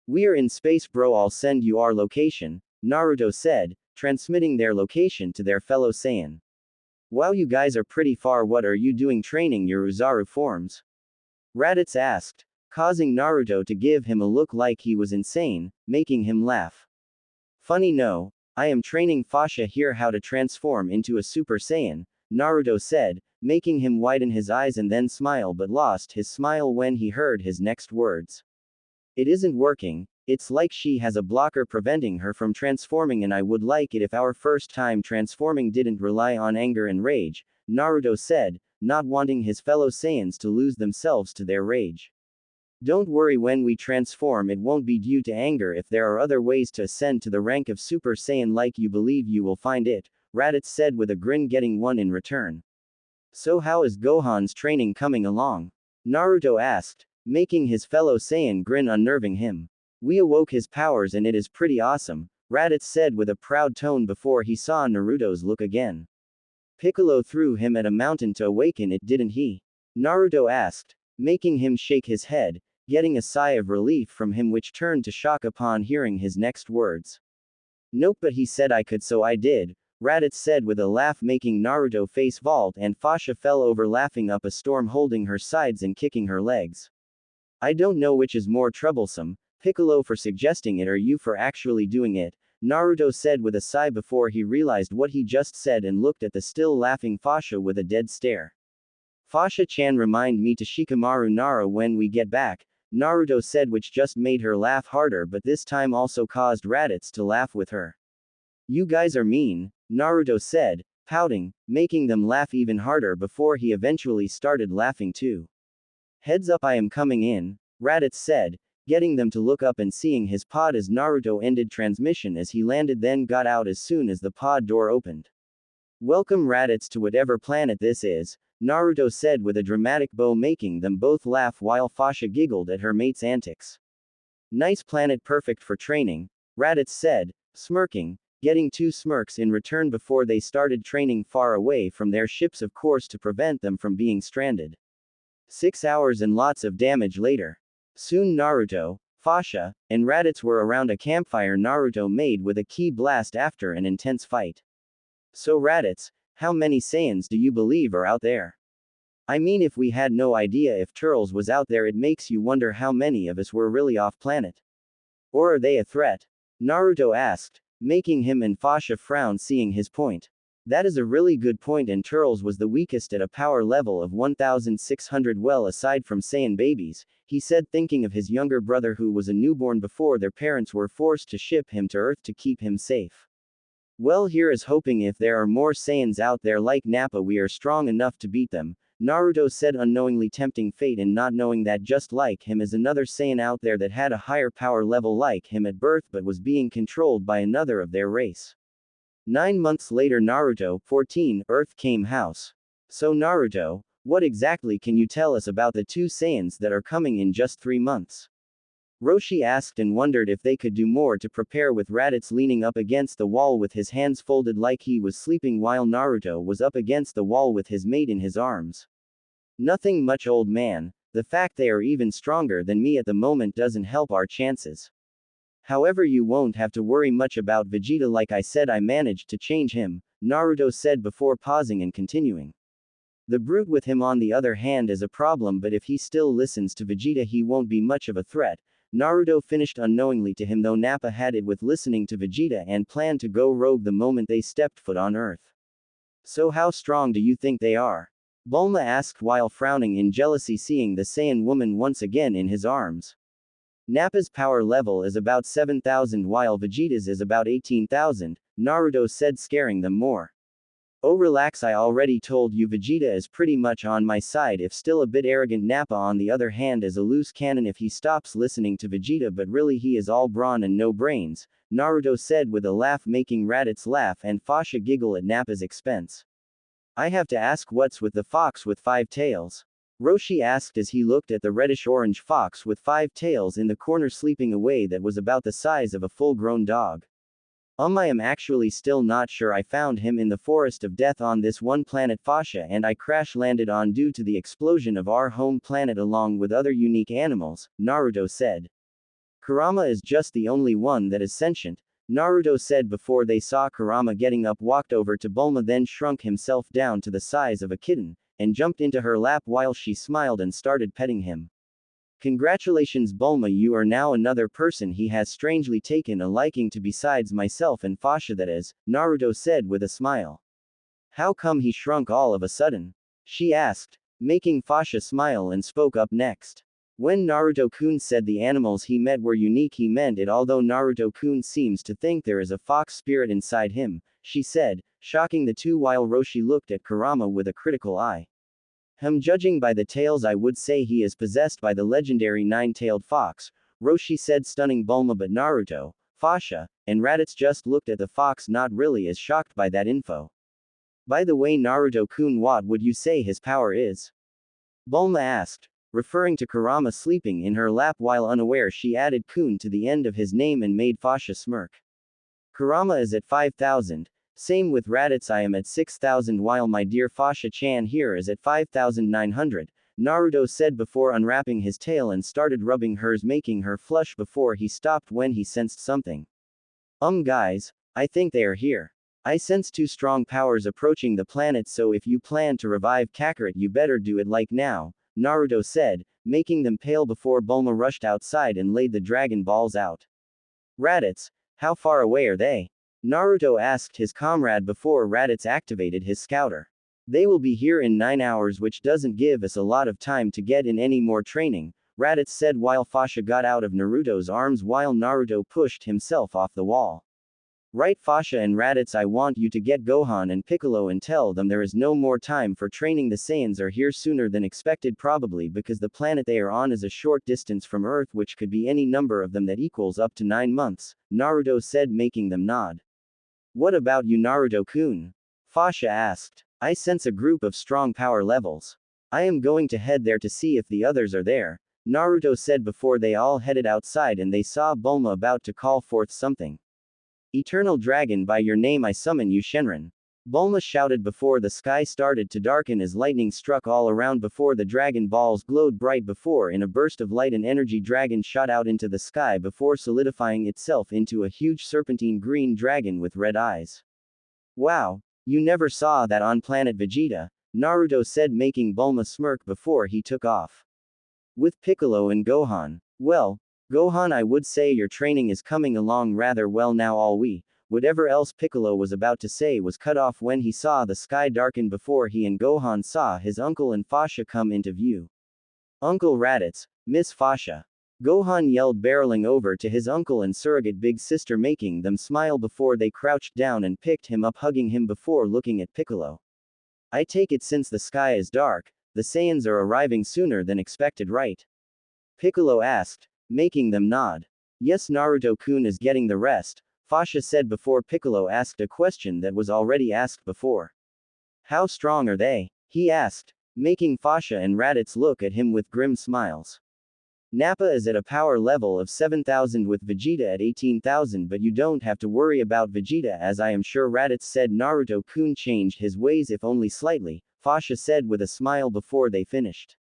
We're in space bro, I'll send you our location, Naruto said, transmitting their location to their fellow Saiyan. Wow, you guys are pretty far, what are you doing training your Uzaru forms? Raditz asked, causing Naruto to give him a look like he was insane, making him laugh. Funny no, I am training Fasha here how to transform into a Super Saiyan, Naruto said, making him widen his eyes and then smile, but lost his smile when he heard his next words. It isn't working, it's like she has a blocker preventing her from transforming, and I would like it if our first time transforming didn't rely on anger and rage, Naruto said, not wanting his fellow Saiyans to lose themselves to their rage. Don't worry, when we transform it won't be due to anger. If there are other ways to ascend to the rank of Super Saiyan like you believe, you will find it, Raditz said with a grin, getting one in return. So how is Gohan's training coming along? Naruto asked, making his fellow Saiyan grin, unnerving him. We awoke his powers and it is pretty awesome, Raditz said with a proud tone before he saw Naruto's look again. Piccolo threw him at a mountain to awaken it, didn't he? Naruto asked, making him shake his head, getting a sigh of relief from him, which turned to shock upon hearing his next words. Nope, but he said I could, so I did, Raditz said with a laugh, making Naruto face vault, and Fasha fell over laughing up a storm, holding her sides and kicking her legs. I don't know which is more troublesome, Piccolo for suggesting it or you for actually doing it, Naruto said with a sigh before he realized what he just said and looked at the still laughing Fasha with a dead stare. Fasha-chan, remind me to Shikamaru Nara when we get back, Naruto said, which just made her laugh harder, but this time also caused Raditz to laugh with her. You guys are mean, Naruto said, pouting, making them laugh even harder before he eventually started laughing too. Heads up, I am coming in, Raditz said, getting them to look up and seeing his pod as Naruto ended transmission as he landed, then got out as soon as the pod door opened. Welcome Raditz to whatever planet this is, Naruto said with a dramatic bow, making them both laugh while Fasha giggled at her mate's antics. Nice planet, perfect for training, Raditz said, smirking, getting two smirks in return before they started training far away from their ships, of course, to prevent them from being stranded. 6 hours and lots of damage later. Soon Naruto, Fasha, and Raditz were around a campfire Naruto made with a ki blast after an intense fight. So Raditz, how many Saiyans do you believe are out there? I mean, if we had no idea if Turles was out there, it makes you wonder how many of us were really off planet. Or are they a threat? Naruto asked, making him and Fasha frown, seeing his point. That is a really good point, and Turles was the weakest at a power level of 1600, well, aside from Saiyan babies, he said, thinking of his younger brother who was a newborn before their parents were forced to ship him to Earth to keep him safe. Well, here is hoping if there are more Saiyans out there like Nappa, we are strong enough to beat them, Naruto said, unknowingly tempting fate and not knowing that just like him is another Saiyan out there that had a higher power level like him at birth but was being controlled by another of their race. 9 months later, Naruto, 14, Earth came house. So Naruto, what exactly can you tell us about the two Saiyans that are coming in just 3 months? Roshi asked and wondered if they could do more to prepare, with Raditz leaning up against the wall with his hands folded like he was sleeping while Naruto was up against the wall with his mate in his arms. Nothing much, old man, the fact they are even stronger than me at the moment doesn't help our chances. However, you won't have to worry much about Vegeta, like I said, I managed to change him, Naruto said before pausing and continuing. The brute with him on the other hand is a problem, but if he still listens to Vegeta he won't be much of a threat, Naruto finished unknowingly to him, though Nappa had it with listening to Vegeta and planned to go rogue the moment they stepped foot on Earth. So how strong do you think they are? Bulma asked while frowning in jealousy, seeing the Saiyan woman once again in his arms. Nappa's power level is about 7,000 while Vegeta's is about 18,000, Naruto said, scaring them more. Oh relax, I already told you Vegeta is pretty much on my side, if still a bit arrogant. Nappa on the other hand is a loose cannon if he stops listening to Vegeta, but really he is all brawn and no brains, Naruto said with a laugh, making Raditz laugh and Fasha giggle at Nappa's expense. I have to ask what's with the fox with 5 tails? Roshi asked as he looked at the reddish-orange fox with 5 tails in the corner sleeping away that was about the size of a full-grown dog. I am actually still not sure. I found him in the forest of death on this one planet Fascia and I crash-landed on due to the explosion of our home planet along with other unique animals, Naruto said. Kurama is just the only one that is sentient, Naruto said before they saw Kurama getting up, walked over to Bulma, then shrunk himself down to the size of a kitten, and jumped into her lap while she smiled and started petting him. Congratulations Bulma, you are now another person he has strangely taken a liking to besides myself and Fascia, that is, Naruto said with a smile. How come he shrunk all of a sudden? She asked, making Fascia smile and spoke up next. When Naruto-kun said the animals he met were unique, he meant it. Although Naruto-kun seems to think there is a fox spirit inside him, she said, shocking the two while Roshi looked at Kurama with a critical eye. Judging by the tails I would say he is possessed by the legendary 9-tailed fox, Roshi said, stunning Bulma, but Naruto, Fascia, and Raditz just looked at the fox, not really as shocked by that info. By the way Naruto-kun, what would you say his power is? Bulma asked. Referring to Kurama sleeping in her lap while unaware, she added kun to the end of his name and made Fascia smirk. Kurama is at 5,000, same with Raditz. I am at 6,000 while my dear Fascia-chan here is at 5,900, Naruto said before unwrapping his tail and started rubbing hers, making her flush before he stopped when he sensed something. Guys, I think they are here. I sense 2 strong powers approaching the planet, so if you plan to revive Kakarot you better do it like now, Naruto said, making them pale before Bulma rushed outside and laid the Dragon Balls out. Raditz, how far away are they? Naruto asked his comrade before Raditz activated his scouter. They will be here in 9 hours, which doesn't give us a lot of time to get in any more training, Raditz said while Fascia got out of Naruto's arms while Naruto pushed himself off the wall. Right Fascia and Raditz, I want you to get Gohan and Piccolo and tell them there is no more time for training. The Saiyans are here sooner than expected, probably because the planet they are on is a short distance from Earth, which could be any number of them that equals up to 9 months, Naruto said, making them nod. What about you Naruto-kun? Fascia asked. I sense a group of strong power levels. I am going to head there to see if the others are there, Naruto said before they all headed outside and they saw Bulma about to call forth something. Eternal Dragon, by your name I summon you Shenron. Bulma shouted before the sky started to darken as lightning struck all around before the Dragon Balls glowed bright before in a burst of light an energy dragon shot out into the sky before solidifying itself into a huge serpentine green dragon with red eyes. Wow, you never saw that on planet Vegeta, Naruto said, making Bulma smirk before he took off. With Piccolo and Gohan. Well, Gohan, I would say your training is coming along rather well now. Whatever else Piccolo was about to say was cut off when he saw the sky darken before he and Gohan saw his uncle and Fascia come into view. Uncle Raditz, Miss Fascia. Gohan yelled, barreling over to his uncle and surrogate big sister, making them smile before they crouched down and picked him up, hugging him before looking at Piccolo. I take it since the sky is dark, the Saiyans are arriving sooner than expected, right? Piccolo asked, making them nod. Yes, Naruto-kun is getting the rest, Fascia said before Piccolo asked a question that was already asked before. How strong are they? He asked, making Fascia and Raditz look at him with grim smiles. Nappa is at a power level of 7,000 with Vegeta at 18,000, but you don't have to worry about Vegeta, as I am sure, Raditz said. Naruto-kun changed his ways if only slightly, Fascia said with a smile before they finished.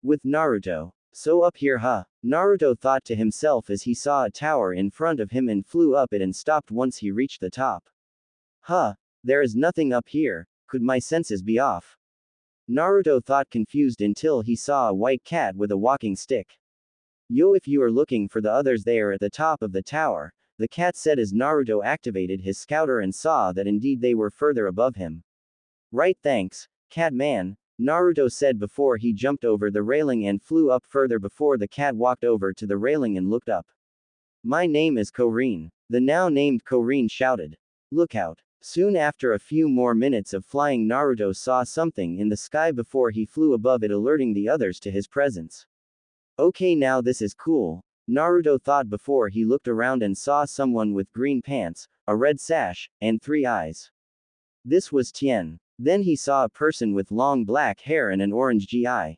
With Naruto. So up here, huh? Naruto thought to himself as he saw a tower in front of him and flew up it and stopped once he reached the top. Huh? There is nothing up here, could my senses be off? Naruto thought, confused, until he saw a white cat with a walking stick. Yo, if you are looking for the others, they are at the top of the tower, the cat said as Naruto activated his scouter and saw that indeed they were further above him. Right, thanks, cat man, Naruto said before he jumped over the railing and flew up further before the cat walked over to the railing and looked up. My name is Korin, the now named Korin shouted. Look out. Soon after a few more minutes of flying, Naruto saw something in the sky before he flew above it, alerting the others to his presence. Okay, now this is cool, Naruto thought before he looked around and saw someone with green pants, a red sash, and 3 eyes. This was Tien. Then he saw a person with long black hair and an orange eye.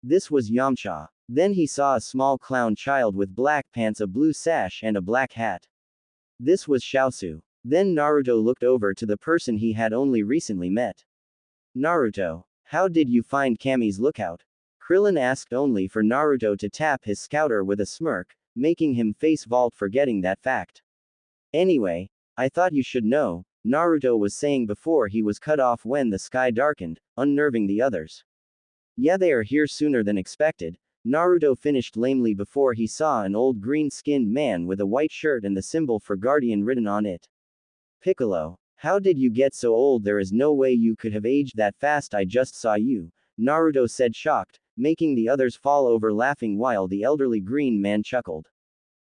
This was Yamcha. Then he saw a small clown child with black pants, a blue sash, and a black hat. This was Xiaosu. Then Naruto looked over to the person he had only recently met. Naruto, how did you find Kami's lookout? Krillin asked, only for Naruto to tap his scouter with a smirk, making him face vault, forgetting that fact. Anyway, I thought you should know, Naruto was saying before he was cut off when the sky darkened, unnerving the others. Yeah, they are here sooner than expected, Naruto finished lamely before he saw an old green-skinned man with a white shirt and the symbol for guardian written on it. Piccolo, how did you get so old? There is no way you could have aged that fast. I just saw you, Naruto said, shocked, making the others fall over laughing while the elderly green man chuckled.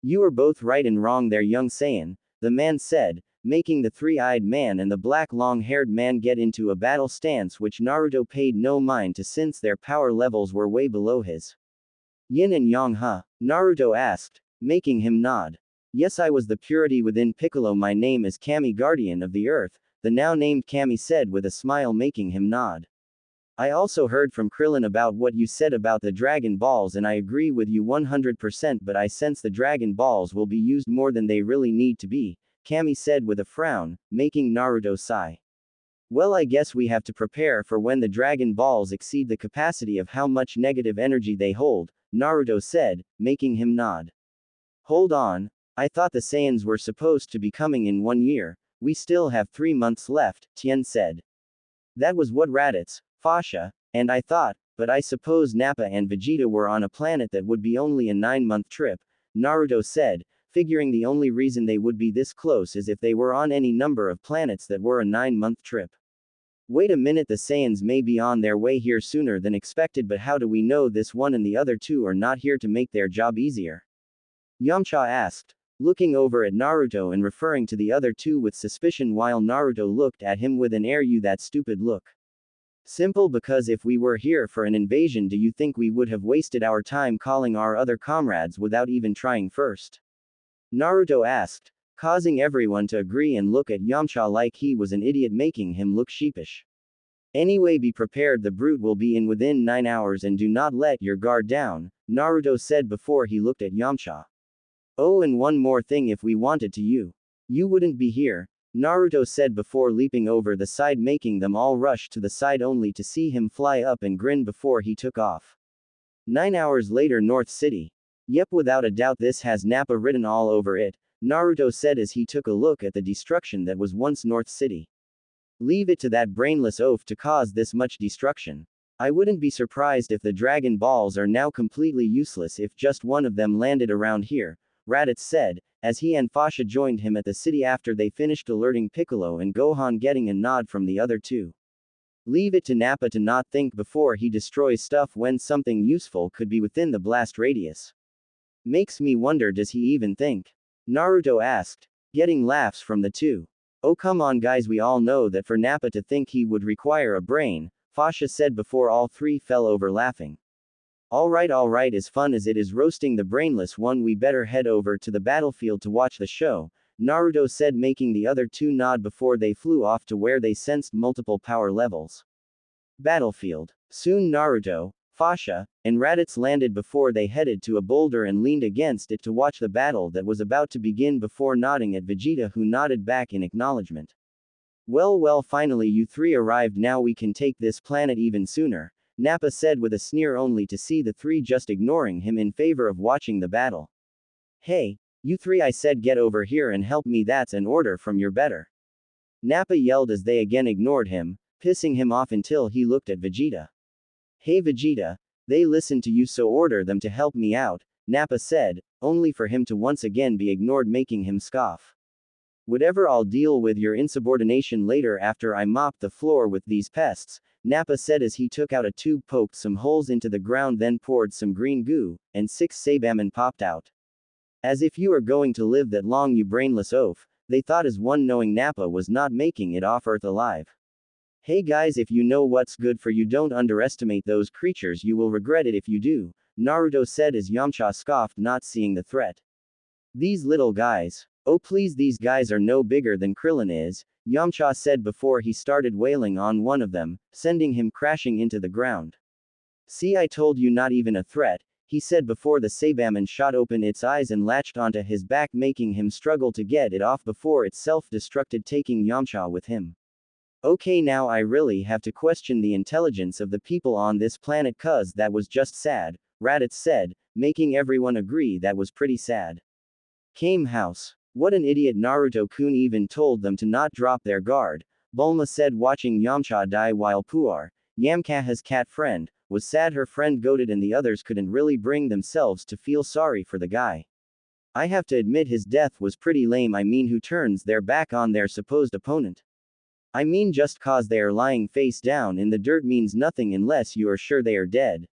You are both right and wrong there, young Saiyan, the man said, making the three-eyed man and the black long-haired man get into a battle stance, which Naruto paid no mind to since their power levels were way below his. Yin and Yang, huh? Naruto asked, making him nod. Yes, I was the purity within Piccolo. My name is Kami, guardian of the earth, the now named Kami said with a smile, making him nod. I also heard from Krillin about what you said about the Dragon Balls, and I agree with you 100%, but I sense the Dragon Balls will be used more than they really need to be, Kami said with a frown, making Naruto sigh. Well, I guess we have to prepare for when the Dragon Balls exceed the capacity of how much negative energy they hold, Naruto said, making him nod. Hold on, I thought the Saiyans were supposed to be coming in 1 year, we still have 3 months left, Tien said. That was what Raditz, Fasha, and I thought, but I suppose Nappa and Vegeta were on a planet that would be only a 9-month trip, Naruto said, figuring the only reason they would be this close is if they were on any number of planets that were a 9-month trip. Wait a minute, the Saiyans may be on their way here sooner than expected, but how do we know this one and the other two are not here to make their job easier? Yamcha asked, looking over at Naruto and referring to the other two with suspicion while Naruto looked at him with an air, you that stupid look. Simple, because if we were here for an invasion, do you think we would have wasted our time calling our other comrades without even trying first? Naruto asked, causing everyone to agree and look at Yamcha like he was an idiot, making him look sheepish. Anyway, be prepared, the brute will be in within 9 hours and do not let your guard down, Naruto said before he looked at Yamcha. Oh, and one more thing, if we wanted to, you wouldn't be here, Naruto said before leaping over the side, making them all rush to the side only to see him fly up and grin before he took off. 9 hours later, North City. Yep, without a doubt this has Nappa written all over it, Naruto said as he took a look at the destruction that was once North City. Leave it to that brainless oaf to cause this much destruction. I wouldn't be surprised if the Dragon Balls are now completely useless if just one of them landed around here, Raditz said, as he and Fasha joined him at the city after they finished alerting Piccolo and Gohan, getting a nod from the other two. Leave it to Nappa to not think before he destroys stuff when something useful could be within the blast radius. Makes me wonder, does he even think? Naruto asked, getting laughs from the two. Oh come on guys, we all know that for Nappa to think he would require a brain, Fasha said before all three fell over laughing. Alright, as fun as it is roasting the brainless one, we better head over to the battlefield to watch the show, Naruto said, making the other two nod before they flew off to where they sensed multiple power levels. Battlefield. Soon Naruto, Fasha, and Raditz landed before they headed to a boulder and leaned against it to watch the battle that was about to begin before nodding at Vegeta, who nodded back in acknowledgement. Well, finally you three arrived, now we can take this planet even sooner, Nappa said with a sneer, only to see the three just ignoring him in favor of watching the battle. Hey, you three, I said, get over here and help me, that's an order from your better. Nappa yelled as they again ignored him, pissing him off until he looked at Vegeta. Hey Vegeta, they listened to you, so order them to help me out, Nappa said, only for him to once again be ignored, making him scoff. Whatever, I'll deal with your insubordination later after I mop the floor with these pests, Nappa said as he took out a tube, poked some holes into the ground, then poured some green goo, and 6 Saibamen popped out. As if you are going to live that long, you brainless oaf, they thought as one, knowing Nappa was not making it off Earth alive. Hey guys, if you know what's good for you, don't underestimate those creatures, you will regret it if you do, Naruto said as Yamcha scoffed, not seeing the threat. These little guys. Oh please, these guys are no bigger than Krillin is, Yamcha said before he started wailing on one of them, sending him crashing into the ground. See, I told you, not even a threat, he said before the Saibaman shot open its eyes and latched onto his back, making him struggle to get it off before it self-destructed, taking Yamcha with him. Okay, now I really have to question the intelligence of the people on this planet, cuz that was just sad, Raditz said, making everyone agree that was pretty sad. Came house. What an idiot, Naruto-kun even told them to not drop their guard, Bulma said watching Yamcha die while Puar, Yamcha's cat friend, was sad her friend goated and the others couldn't really bring themselves to feel sorry for the guy. I have to admit his death was pretty lame. I mean, who turns their back on their supposed opponent? I mean, just cause they are lying face down in the dirt means nothing unless you are sure they are dead.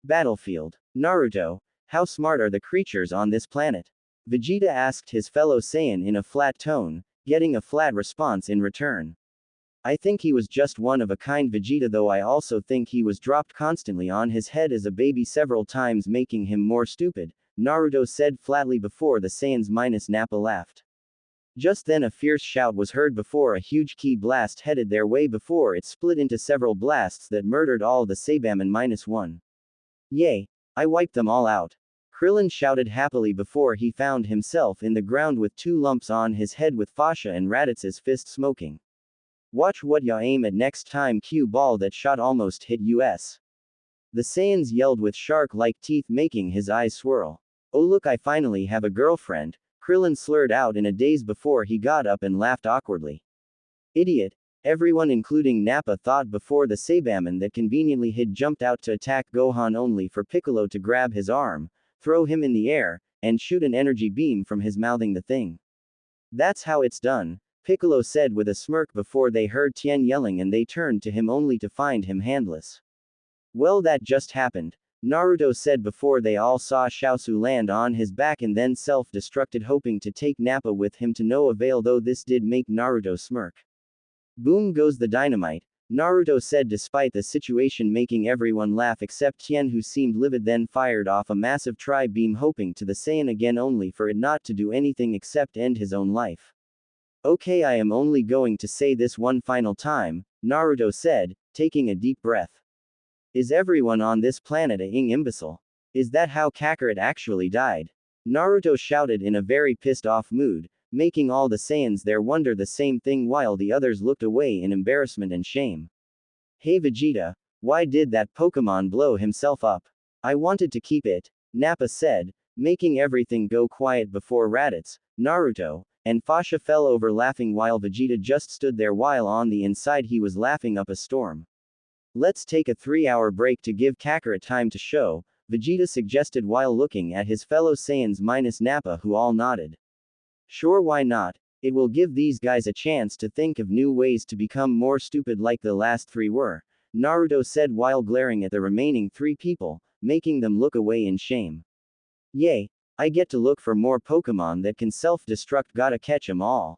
Battlefield. Naruto, how smart are the creatures on this planet? Vegeta asked his fellow Saiyan in a flat tone, getting a flat response in return. I think he was just one of a kind, Vegeta, though I also think he was dropped constantly on his head as a baby several times, making him more stupid, Naruto said flatly before the Saiyans minus Nappa laughed. Just then a fierce shout was heard before a huge ki blast headed their way before it split into several blasts that murdered all the Saibaman minus one. Yay! I wiped them all out. Krillin shouted happily before he found himself in the ground with 2 lumps on his head with Fasha and Raditz's fist smoking. Watch what ya aim at next time, cue ball that shot almost hit us. The Saiyans yelled with shark-like teeth, making his eyes swirl. Oh look, I finally have a girlfriend, Krillin slurred out in a daze before he got up and laughed awkwardly. Idiot. Everyone including Nappa thought before the Saibaman that conveniently had jumped out to attack Gohan, only for Piccolo to grab his arm, throw him in the air, and shoot an energy beam from his, mouthing the thing. That's how it's done, Piccolo said with a smirk before they heard Tien yelling and they turned to him only to find him handless. Well, that just happened, Naruto said before they all saw Chaozu land on his back and then self-destructed, hoping to take Nappa with him to no avail, though this did make Naruto smirk. Boom goes the dynamite, Naruto said despite the situation making everyone laugh except Tien, who seemed livid, then fired off a massive tri-beam hoping to the Saiyan again, only for it not to do anything except end his own life. Okay, I am only going to say this one final time, Naruto said, taking a deep breath. Is everyone on this planet a imbecile? Is that how Kakarot actually died? Naruto shouted in a very pissed off mood, making all the Saiyans there wonder the same thing while the others looked away in embarrassment and shame. Hey Vegeta, why did that Pokemon blow himself up? I wanted to keep it, Nappa said, making everything go quiet before Raditz, Naruto, and Fasha fell over laughing while Vegeta just stood there while on the inside he was laughing up a storm. Let's take a 3-hour break to give Kakarot time to show, Vegeta suggested while looking at his fellow Saiyans minus Nappa, who all nodded. Sure, why not? It will give these guys a chance to think of new ways to become more stupid like the last 3 were, Naruto said while glaring at the remaining 3 people, making them look away in shame. Yay! I get to look for more Pokemon that can self-destruct, gotta catch 'em all.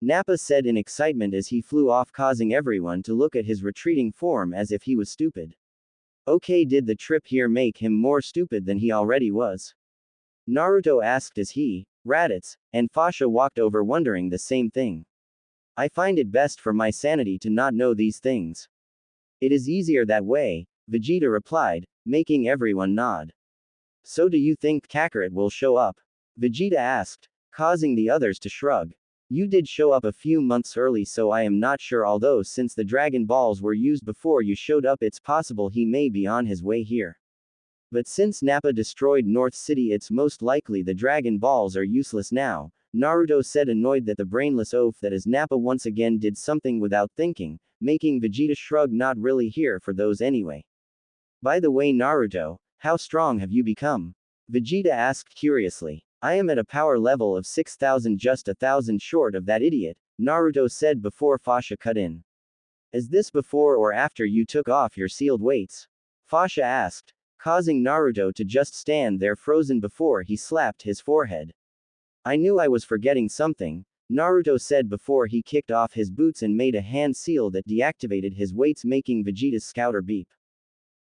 Nappa said in excitement as he flew off, causing everyone to look at his retreating form as if he was stupid. Okay, did the trip here make him more stupid than he already was? Naruto asked as he, Raditz, and Fasha walked over wondering the same thing. I find it best for my sanity to not know these things. It is easier that way, Vegeta replied, making everyone nod. So do you think Kakarot will show up? Vegeta asked, causing the others to shrug. You did show up a few months early, so I am not sure, although since the Dragon Balls were used before you showed up, it's possible he may be on his way here. But since Nappa destroyed North City, it's most likely the Dragon Balls are useless now, Naruto said, annoyed that the brainless oaf that is Nappa once again did something without thinking, making Vegeta shrug. Not really here for those anyway. By the way, Naruto, how strong have you become? Vegeta asked curiously. I am at a power level of 6,000, just 1,000 short of that idiot, Naruto said before Fasha cut in. Is this before or after you took off your sealed weights? Fasha asked, causing Naruto to just stand there frozen before he slapped his forehead. I knew I was forgetting something, Naruto said before he kicked off his boots and made a hand seal that deactivated his weights, making Vegeta's scouter beep.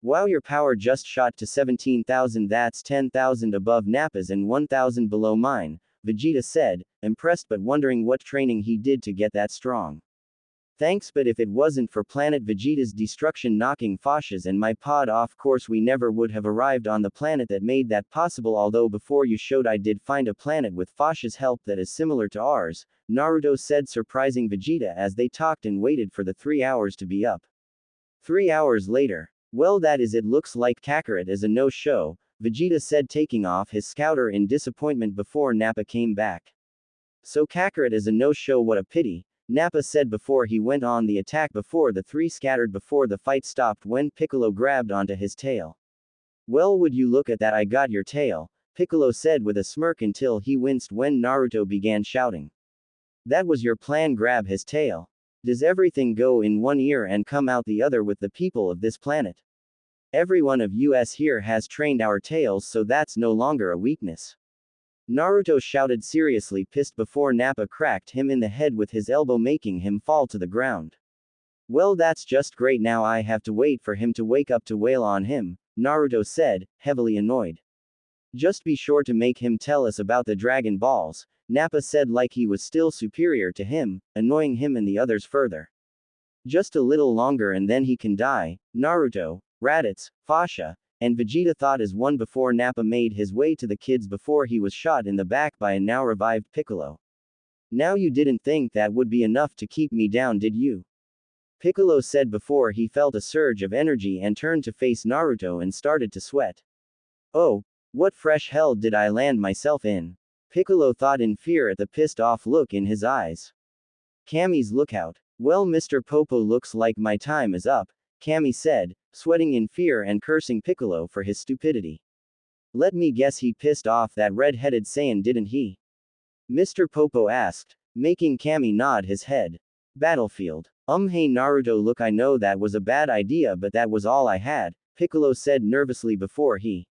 Wow, your power just shot to 17,000, that's 10,000 above Nappa's and 1,000 below mine, Vegeta said, impressed but wondering what training he did to get that strong. Thanks, but if it wasn't for planet Vegeta's destruction knocking Fosh's and my pod off course, we never would have arrived on the planet that made that possible. Although before you showed, I did find a planet with Fosh's help that is similar to ours, Naruto said, surprising Vegeta as they talked and waited for the 3 hours to be up. 3 hours later. Well, that is it. Looks like Kakarot is a no-show, Vegeta said, taking off his scouter in disappointment before Nappa came back. So Kakarot is a no-show, what a pity, Nappa said before he went on the attack before the three scattered before the fight stopped when Piccolo grabbed onto his tail. Well, would you look at that, I got your tail, Piccolo said with a smirk until he winced when Naruto began shouting. That was your plan, grab his tail? Does everything go in one ear and come out the other with the people of this planet? Every one of us here has trained our tails, so that's no longer a weakness. Naruto shouted, seriously pissed before Nappa cracked him in the head with his elbow, making him fall to the ground. Well, that's just great, now I have to wait for him to wake up to wail on him, Naruto said, heavily annoyed. Just be sure to make him tell us about the Dragon Balls, Nappa said like he was still superior to him, annoying him and the others further. Just a little longer and then he can die, Naruto, Raditz, Fasha, and Vegeta thought as one before Nappa made his way to the kids before he was shot in the back by a now revived Piccolo. Now you didn't think that would be enough to keep me down, did you? Piccolo said before he felt a surge of energy and turned to face Naruto and started to sweat. Oh, what fresh hell did I land myself in? Piccolo thought in fear at the pissed off look in his eyes. Kami's lookout. Well, Mr. Popo, looks like my time is up, Kami said, sweating in fear and cursing Piccolo for his stupidity. Let me guess, he pissed off that red-headed Saiyan, didn't he? Mr. Popo asked, making Kami nod his head. Battlefield. Hey Naruto, look, I know that was a bad idea, but that was all I had, Piccolo said nervously before he